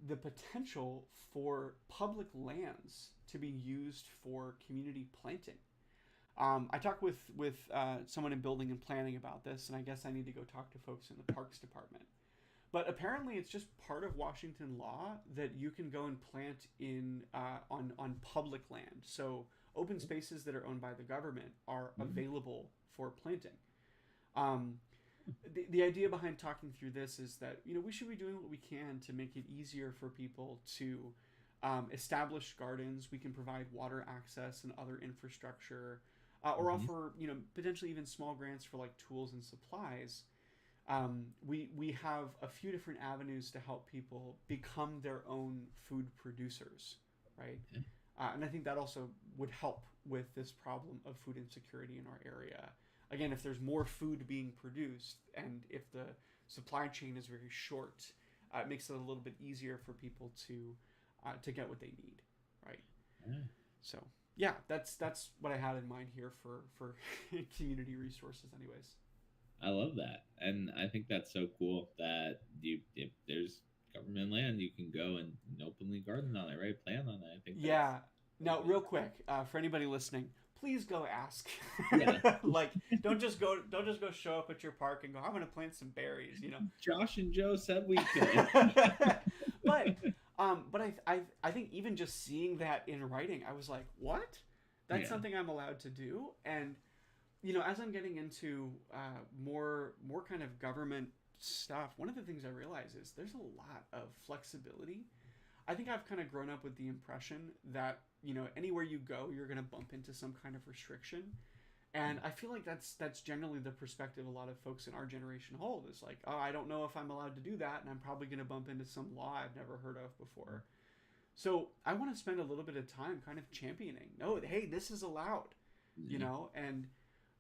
the potential for public lands to be used for community planting. I talked with someone in building and planning about this, and I guess I need to go talk to folks in the parks department. But apparently it's just part of Washington law that you can go and plant in on public land. So open spaces that are owned by the government are available for planting. The idea behind talking through this is that we should be doing what we can to make it easier for people to establish gardens. We can provide water access and other infrastructure, or offer potentially even small grants for like tools and supplies. We have a few different avenues to help people become their own food producers, right? And I think that also would help with this problem of food insecurity in our area. Again, if there's more food being produced and if the supply chain is very short, it makes it a little bit easier for people to get what they need, right? So yeah, that's what I had in mind here for community resources anyways. I love that. And I think that's so cool that if there's government land, you can go and openly garden on it, right? Plant on it. I think Now, real quick, for anybody listening, please go ask. Like, don't just go show up at your park and go, I'm going to plant some berries, Josh and Joe said we could. But I think even just seeing that in writing, I was like, what? That's something I'm allowed to do? And, as I'm getting into more kind of government stuff, one of the things I realize is there's a lot of flexibility. I think I've kind of grown up with the impression that, anywhere you go, you're going to bump into some kind of restriction. And I feel like that's generally the perspective a lot of folks in our generation hold. It's like, oh, I don't know if I'm allowed to do that, and I'm probably going to bump into some law I've never heard of before. So I want to spend a little bit of time kind of championing, no, hey, this is allowed, and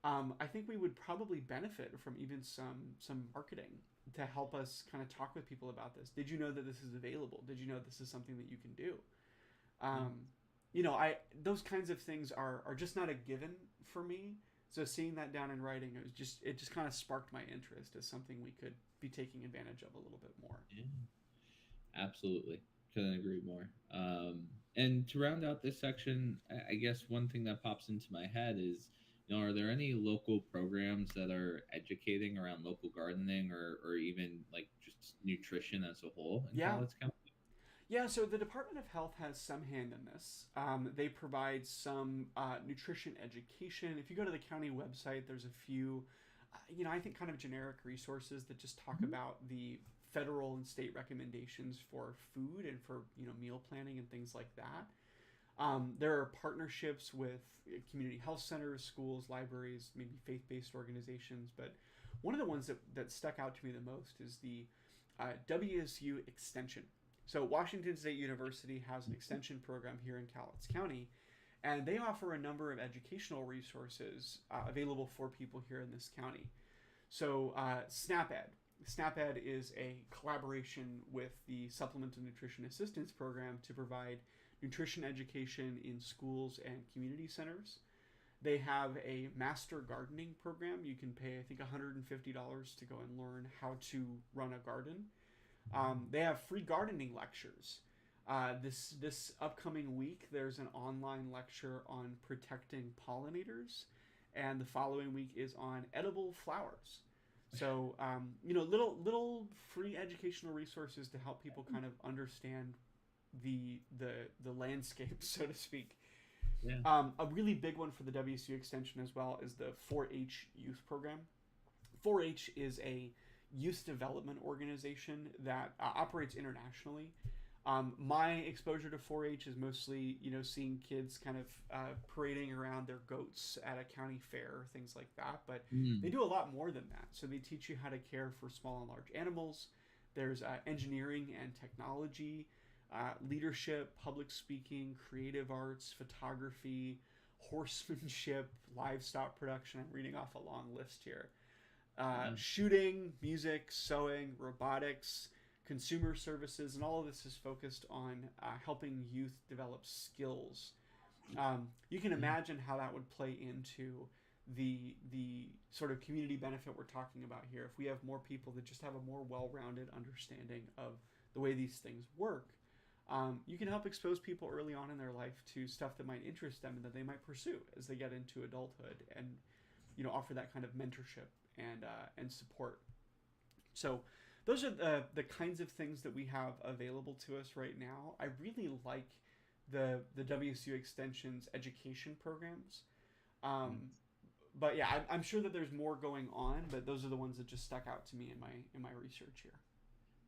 I think we would probably benefit from even some marketing to help us kind of talk with people about this. Did you know that this is available? Did you know this is something that you can do? Those kinds of things are just not a given for me. So seeing that down in writing, it just kind of sparked my interest as something we could be taking advantage of a little bit more. Yeah, absolutely. Couldn't agree more. And to round out this section, I guess one thing that pops into my head is, are there any local programs that are educating around local gardening or even like just nutrition as a whole in Yeah. Cowlitz County? Yeah, so the Department of Health has some hand in this. They provide some nutrition education. If you go to the county website, there's a few, I think kind of generic resources that just talk Mhm. about the federal and state recommendations for food and for meal planning and things like that. There are partnerships with community health centers, schools, libraries, maybe faith-based organizations. But one of the ones that stuck out to me the most is the WSU Extension. So Washington State University has an extension program here in Cowlitz County, and they offer a number of educational resources available for people here in this county. So SNAP-Ed. SNAP-Ed is a collaboration with the Supplemental Nutrition Assistance Program to provide nutrition education in schools and community centers. They have a master gardening program. You can pay, I think, $150 to go and learn how to run a garden. They have free gardening lectures. This upcoming week, there's an online lecture on protecting pollinators, and the following week is on edible flowers. So little free educational resources to help people kind of understand the landscape, so to speak. Yeah. A really big one for the WSU extension as well is the 4-H youth program. 4-H is a youth development organization that operates internationally. My exposure to 4-H is mostly, seeing kids kind of parading around their goats at a county fair, things like that. But they Mm. do a lot more than that. So they teach you how to care for small and large animals. There's engineering and technology, leadership, public speaking, creative arts, photography, horsemanship, livestock production. I'm reading off a long list here. Wow. Shooting, music, sewing, robotics, consumer services, and all of this is focused on helping youth develop skills. You can Yeah. imagine how that would play into the sort of community benefit we're talking about here. If we have more people that just have a more well-rounded understanding of the way these things work, you can help expose people early on in their life to stuff that might interest them and that they might pursue as they get into adulthood, and offer that kind of mentorship and support. So those are the kinds of things that we have available to us right now. I really like the WSU Extension's education programs. Mm. But yeah, I'm sure that there's more going on, but those are the ones that just stuck out to me in my research here.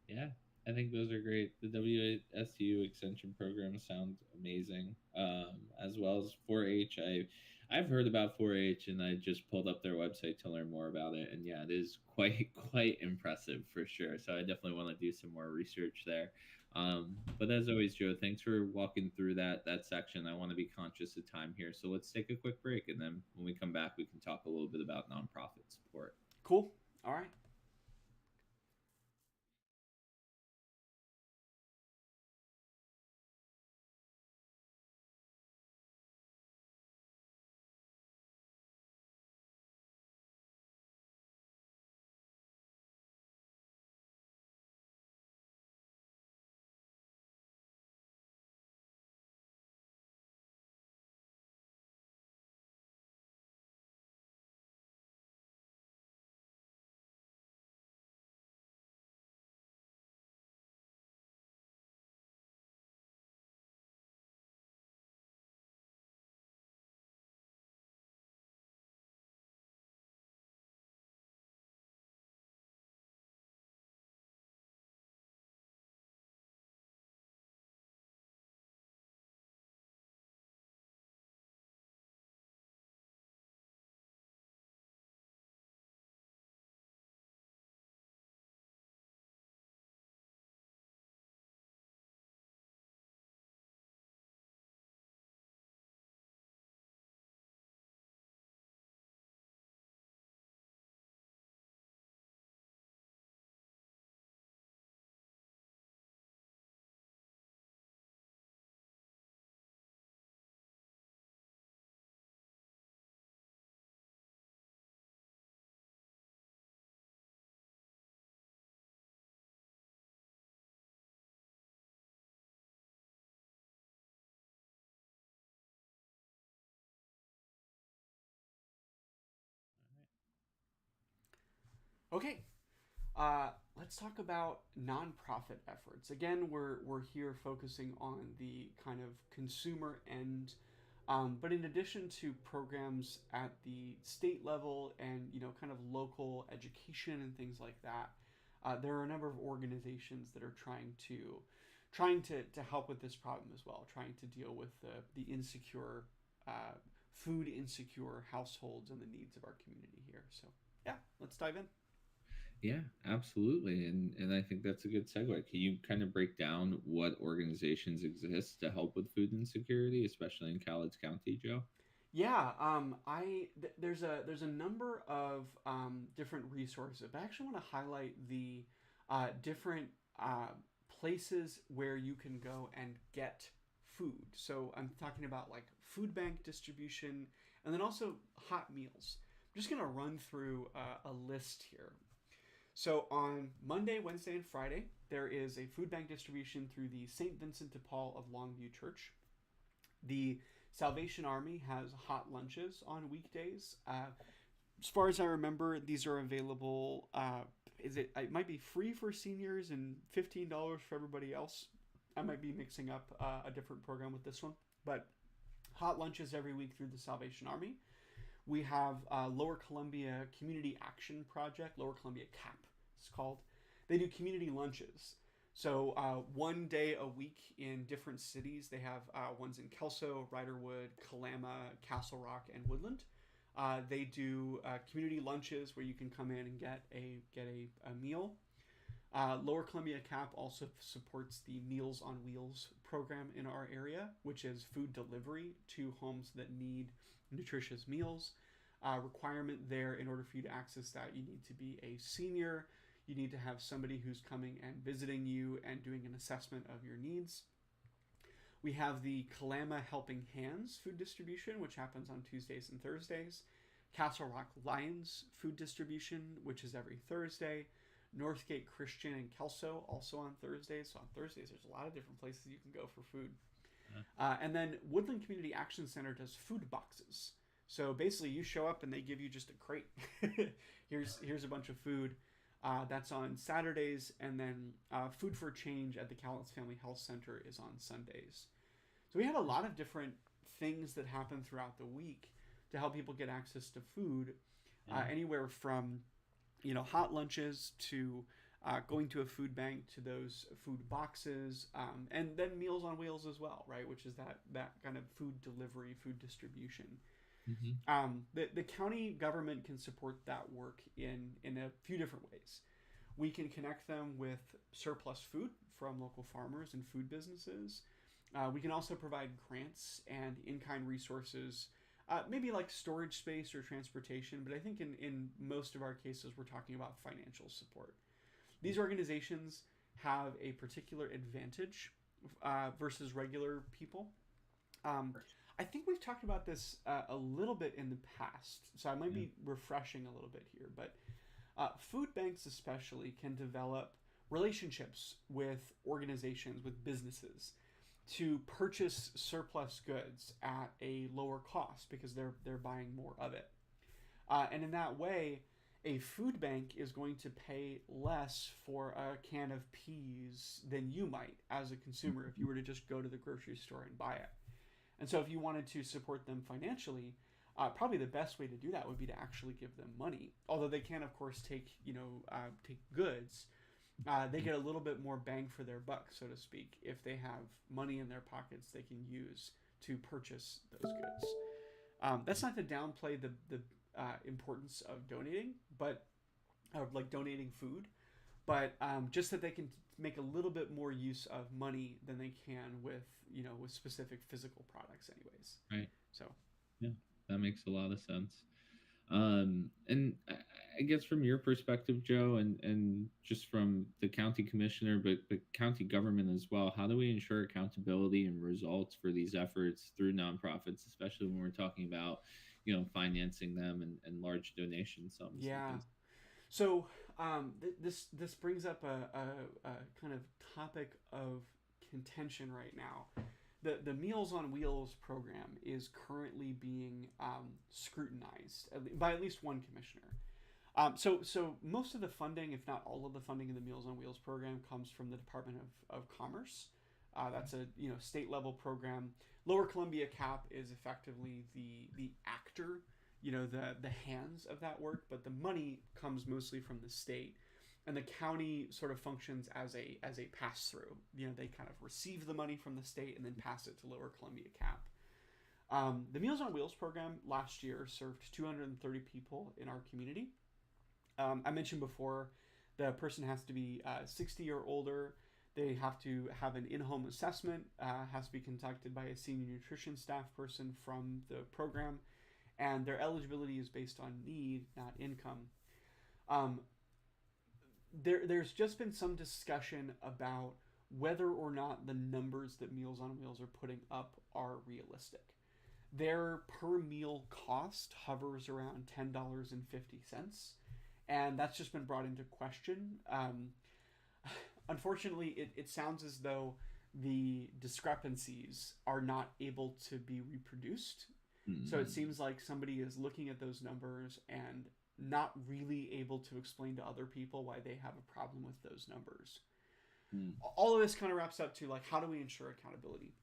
Yeah, I think those are great. The WSU extension program sounds amazing, as well as 4-H. I've heard about 4-H, and I just pulled up their website to learn more about it. And yeah, it is quite quite impressive for sure. So I definitely want to do some more research there. But as always, Joe, thanks for walking through that section. I want to be conscious of time here, so let's take a quick break, and then when we come back, we can talk a little bit about nonprofit support. Cool. All right. Okay. Let's talk about nonprofit efforts. Again, we're here focusing on the kind of consumer end, but in addition to programs at the state level and kind of local education and things like that, there are a number of organizations that are trying to help with this problem as well, trying to deal with the insecure, food insecure households and the needs of our community here. So yeah, let's dive in. Yeah, absolutely. And I think that's a good segue. Can you kind of break down what organizations exist to help with food insecurity, especially in Cowlitz County, Joe? Yeah, there's a number of different resources. But I actually want to highlight the different uh, places where you can go and get food. So I'm talking about like food bank distribution, and then also hot meals. I'm just gonna run through a list here. So on Monday, Wednesday, and Friday, there is a food bank distribution through the St. Vincent de Paul of Longview Church. The Salvation Army has hot lunches on weekdays. As far as I remember, these are available. It might be free for seniors and $15 for everybody else. I might be mixing up a different program with this one, but hot lunches every week through the Salvation Army. We have Lower Columbia Community Action Project, Lower Columbia CAP, it's called. They do community lunches. So one day a week in different cities. They have ones in Kelso, Riderwood, Kalama, Castle Rock, and Woodland. They do community lunches where you can come in and get a meal. Lower Columbia CAP also supports the Meals on Wheels program in our area, which is food delivery to homes that need nutritious meals. Requirement there, in order for you to access that, you need to be a senior. You need to have somebody who's coming and visiting you and doing an assessment of your needs. We have the Kalama Helping Hands food distribution, which happens on Tuesdays and Thursdays. Castle Rock Lions food distribution, which is every Thursday. Northgate Christian and Kelso, also on Thursdays. So on Thursdays, there's a lot of different places you can go for food. And then Woodland Community Action Center does food boxes. So basically, you show up and they give you just a crate. here's a bunch of food. That's on Saturdays, and then Food for Change at the Cowlitz Family Health Center is on Sundays. So we have a lot of different things that happen throughout the week to help people get access to food, anywhere from hot lunches to going to a food bank to those food boxes, and then Meals on Wheels as well, right? Which is that kind of food delivery, food distribution. The county government can support that work in a few different ways. We can connect them with surplus food from local farmers and food businesses. We can also provide grants and in-kind resources, maybe like storage space or transportation, but I think in most of our cases we're talking about financial support. These organizations have a particular advantage versus regular people. I think we've talked about this a little bit in the past, so I might be refreshing a little bit here, but food banks especially can develop relationships with organizations, with businesses, to purchase surplus goods at a lower cost because they're buying more of it. And in that way, a food bank is going to pay less for a can of peas than you might as a consumer if you were to just go to the grocery store and buy it. And so if you wanted to support them financially, probably the best way to do that would be to actually give them money. Although they can, of course, take goods. They get a little bit more bang for their buck, so to speak, if they have money in their pockets they can use to purchase those goods. That's not to downplay the importance of donating, but like donating food, but just that they can make a little bit more use of money than they can with specific physical products, anyways. Right. So yeah, that makes a lot of sense. And I guess from your perspective, Joe, and just from the county commissioner, but the county government as well, how do we ensure accountability and results for these efforts through nonprofits, especially when we're talking about, financing them and large donation sums? Yeah. So this brings up a kind of topic of contention right now. The Meals on Wheels program is currently being scrutinized by at least one commissioner. So most of the funding, if not all of the funding in the Meals on Wheels program, comes from the Department of Commerce. That's a state level program. Lower Columbia CAP is effectively the actor, the hands of that work, but the money comes mostly from the state, and the county sort of functions as a pass through. They kind of receive the money from the state and then pass it to Lower Columbia CAP. The Meals on Wheels program last year served 230 people in our community. I mentioned before, the person has to be 60 or older. They have to have an in-home assessment, has to be conducted by a senior nutrition staff person from the program, and their eligibility is based on need, not income. There's just been some discussion about whether or not the numbers that Meals on Wheels are putting up are realistic. Their per meal cost hovers around $10.50, and that's just been brought into question. Unfortunately, it sounds as though the discrepancies are not able to be reproduced. So it seems like somebody is looking at those numbers and not really able to explain to other people why they have a problem with those numbers. All of this kind of wraps up to, like, how do we ensure accountability?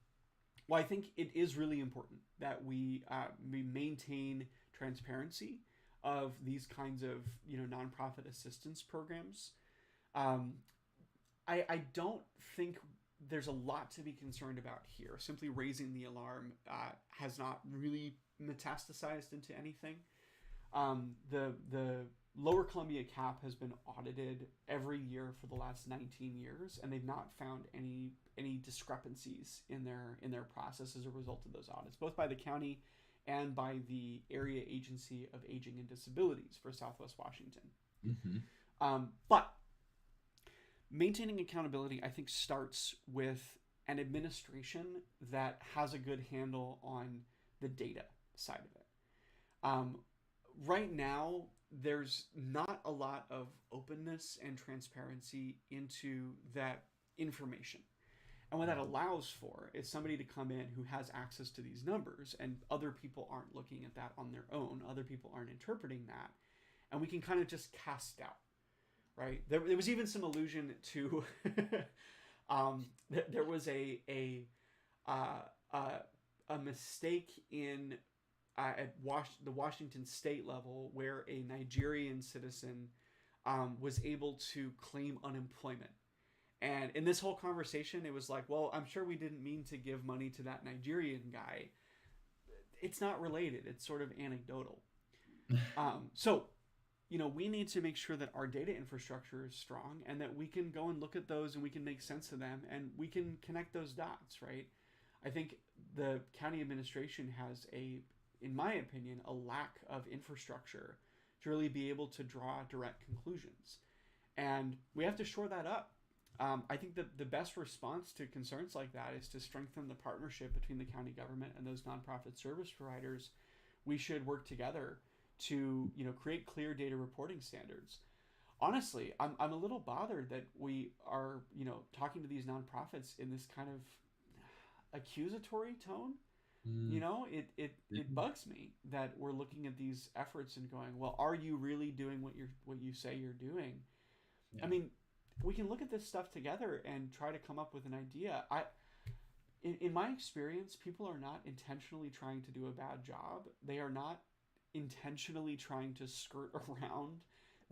Well, I think it is really important that we maintain transparency of these kinds of nonprofit assistance programs. I don't think there's a lot to be concerned about here. Simply raising the alarm has not really metastasized into anything. The Lower Columbia CAP has been audited every year for the last 19 years, and they've not found any discrepancies in their process as a result of those audits, both by the county and by the Area Agency of Aging and Disabilities for Southwest Washington. But maintaining accountability, I think, starts with an administration that has a good handle on the data side of it. Right now, there's not a lot of openness and transparency into that information. And what that allows for is somebody to come in who has access to these numbers, and other people aren't looking at that on their own. Other people aren't interpreting that. And we can kind of just cast doubt, right? There was even some allusion to there was a mistake in at the Washington state level where a Nigerian citizen was able to claim unemployment. And in this whole conversation, it was like, well, I'm sure we didn't mean to give money to that Nigerian guy. It's not related. It's sort of anecdotal. So, we need to make sure that our data infrastructure is strong and that we can go and look at those and we can make sense of them and we can connect those dots, right? I think the county administration has in my opinion, a lack of infrastructure to really be able to draw direct conclusions. And we have to shore that up. I think that the best response to concerns like that is to strengthen the partnership between the county government and those nonprofit service providers. We should work together to create clear data reporting standards. Honestly, I'm a little bothered that we are talking to these nonprofits in this kind of accusatory tone. It bugs me that we're looking at these efforts and going, well, are you really doing what you say you're doing? Yeah. I mean, we can look at this stuff together and try to come up with an idea. In my experience, people are not intentionally trying to do a bad job. They are not intentionally trying to skirt around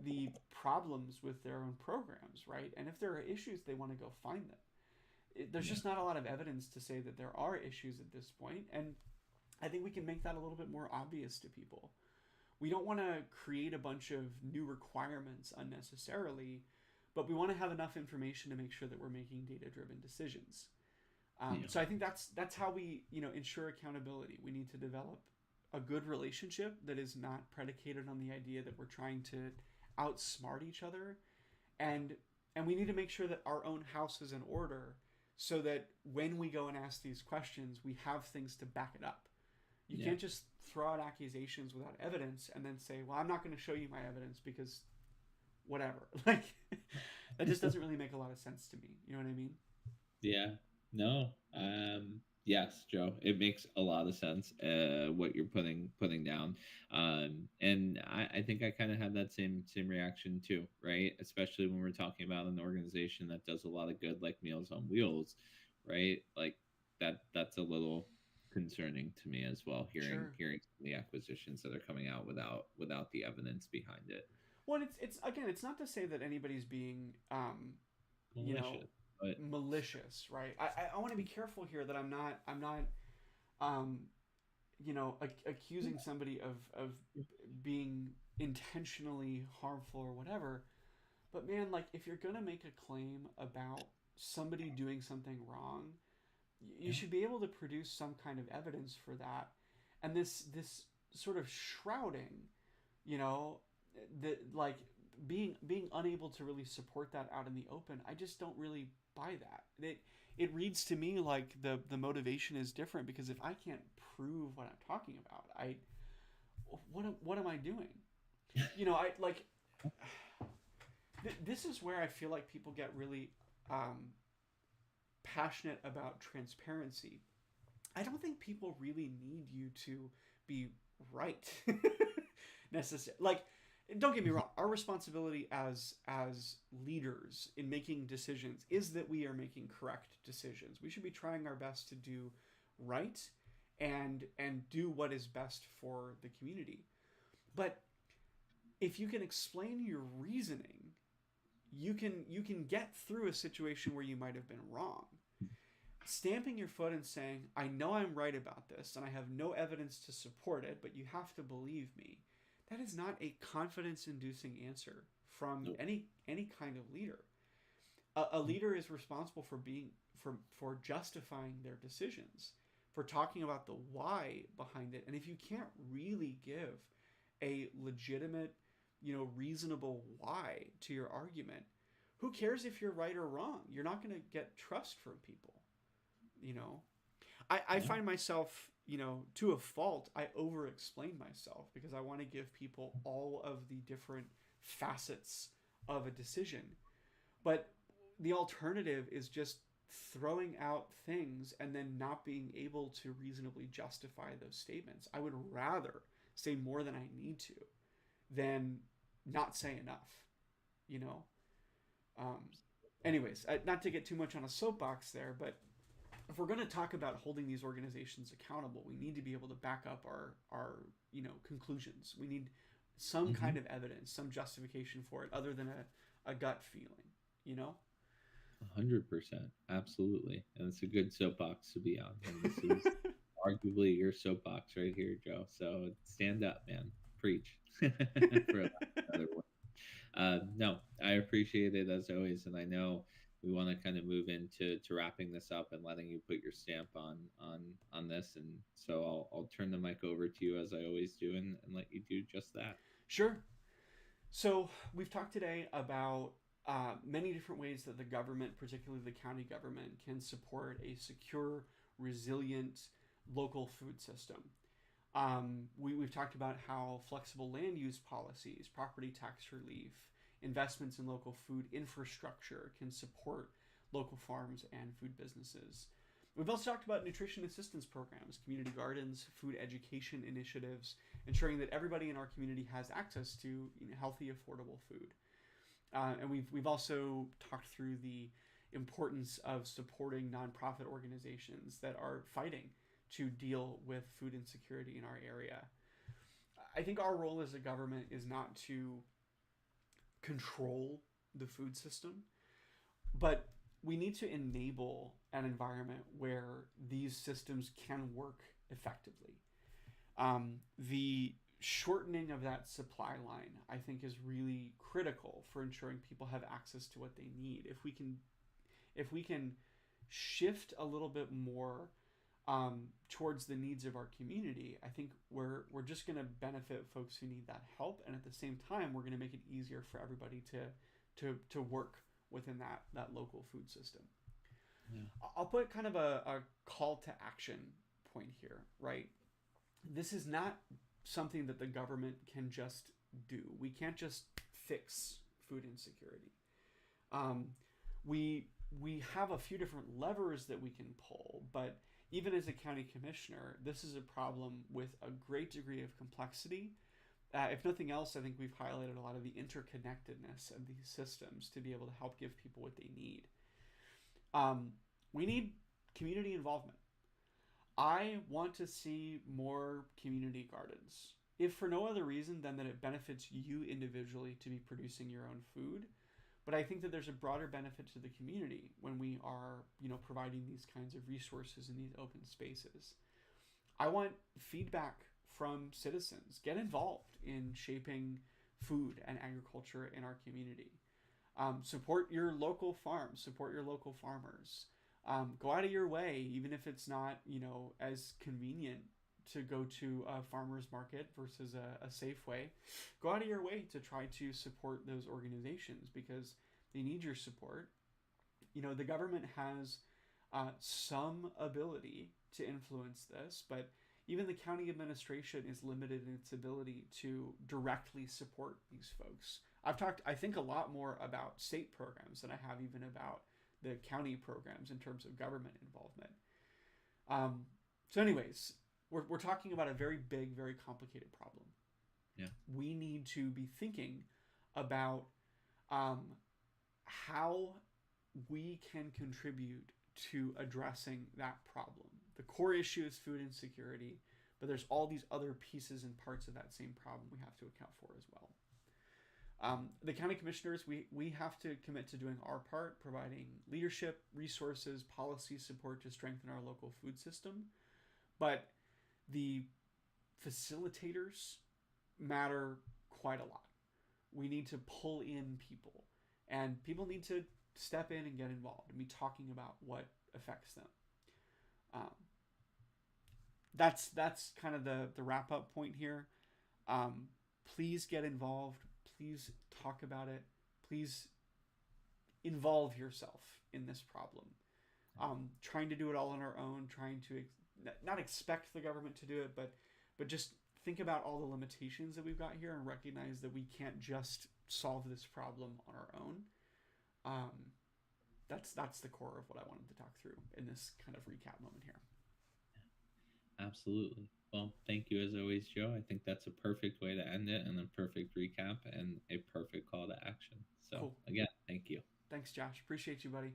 the problems with their own programs, right? And if there are issues, they want to go find them. There's just not a lot of evidence to say that there are issues at this point, and I think we can make that a little bit more obvious to people. We don't want to create a bunch of new requirements unnecessarily, but we want to have enough information to make sure that we're making data-driven decisions. So I think that's how we ensure accountability. We need to develop a good relationship that is not predicated on the idea that we're trying to outsmart each other, and we need to make sure that our own house is in order, so that when we go and ask these questions, we have things to back it up. You can't just throw out accusations without evidence and then say, well, I'm not going to show you my evidence because whatever. Like, that just doesn't really make a lot of sense to me. You know what I mean? Yeah. No. Yes, Joe. It makes a lot of sense. What you're putting down, and I think I kind of had that same reaction too, right? Especially when we're talking about an organization that does a lot of good, like Meals on Wheels, right? Like that's a little concerning to me as well. Sure. Hearing the acquisitions that are coming out without the evidence behind it, Well, it's again, it's not to say that anybody's being, you know, malicious. But malicious, right? I want to be careful here that I'm not, um, accusing somebody of being intentionally harmful or whatever. But man, like if you're gonna make a claim about somebody doing something wrong, you yeah, should be able to produce some kind of evidence for that. And this sort of shrouding, you know, that like being unable to really support that out in the open, I just don't really buy that. It reads to me like the motivation is different because if I can't prove what I'm talking about, I what am I doing? I like this is where I feel like people get really um, passionate about transparency. I don't think people really need you to be right necessarily. Like, don't get me wrong. Our responsibility as leaders in making decisions is that we are making correct decisions. We should be trying our best to do right and do what is best for the community. But if you can explain your reasoning, you can get through a situation where you might have been wrong. Stamping your foot and saying, I know I'm right about this and I have no evidence to support it, but you have to believe me. That is not a confidence inducing answer from nope. any kind of leader. A leader is responsible for being for justifying their decisions, for talking about the why behind it. And if you can't really give a legitimate, reasonable why to your argument, who cares if you're right or wrong? You're not going to get trust from people. you know I Yeah, find myself, to a fault, I over explain myself because I want to give people all of the different facets of a decision. But the alternative is just throwing out things and then not being able to reasonably justify those statements. I would rather say more than I need to than not say enough, you know um anyways, not to get too much on a soapbox there, but if we're going to talk about holding these organizations accountable, we need to be able to back up our conclusions. We need some mm-hmm. kind of evidence, some justification for it, other than a gut feeling. You know. 100%, absolutely, and it's a good soapbox to be on. And this is arguably your soapbox right here, Joe. So stand up, man, preach for another one. No, I appreciate it as always, and I know we want to kind of move into wrapping this up and letting you put your stamp on this. And so I'll turn the mic over to you as I always do, and let you do just that. Sure. So we've talked today about many different ways that the government, particularly the county government, can support a secure, resilient local food system. We've talked about how flexible land use policies, property tax relief, investments in local food infrastructure can support local farms and food businesses. We've also talked about nutrition assistance programs, community gardens, food education initiatives, ensuring that everybody in our community has access to healthy, affordable food. And we've also talked through the importance of supporting nonprofit organizations that are fighting to deal with food insecurity in our area. I think our role as a government is not to control the food system, but we need to enable an environment where these systems can work effectively. The shortening of that supply line, I think, is really critical for ensuring people have access to what they need. If we can shift a little bit more towards the needs of our community, I think we're just going to benefit folks who need that help, and at the same time, we're going to make it easier for everybody to work within that local food system. Yeah. I'll put kind of a call to action point here, right? This is not something that the government can just do. We can't just fix food insecurity. Um, we have a few different levers that we can pull, but even as a county commissioner, this is a problem with a great degree of complexity. If nothing else, I think we've highlighted a lot of the interconnectedness of these systems to be able to help give people what they need. We need community involvement. I want to see more community gardens, if for no other reason than that it benefits you individually to be producing your own food. But I think that there's a broader benefit to the community when we are, providing these kinds of resources in these open spaces. I want feedback from citizens. Get involved in shaping food and agriculture in our community. Support your local farms. Support your local farmers. Go out of your way, even if it's not, as convenient to go to a farmer's market versus a Safeway. Go out of your way to try to support those organizations because they need your support. The government has some ability to influence this, but even the county administration is limited in its ability to directly support these folks. I've talked, I think, a lot more about state programs than I have even about the county programs in terms of government involvement. So anyways, we're talking about a very big, very complicated problem. Yeah. We need to be thinking about how we can contribute to addressing that problem. The core issue is food insecurity, but there's all these other pieces and parts of that same problem we have to account for as well. The county commissioners, we have to commit to doing our part, providing leadership, resources, policy support to strengthen our local food system. But the facilitators matter quite a lot. We need to pull in people, and people need to step in and get involved and be talking about what affects them. That's kind of the wrap up point here. Please get involved. Please talk about it. Please involve yourself in this problem. Trying to do it all on our own, trying to not expect the government to do it, but just think about all the limitations that we've got here and recognize that we can't just solve this problem on our own. That's the core of what I wanted to talk through in this kind of recap moment here. Absolutely. Well, thank you as always, Joe. I think that's a perfect way to end it and a perfect recap and a perfect call to action. So, Again, thank you. Thanks, Josh. Appreciate you, buddy.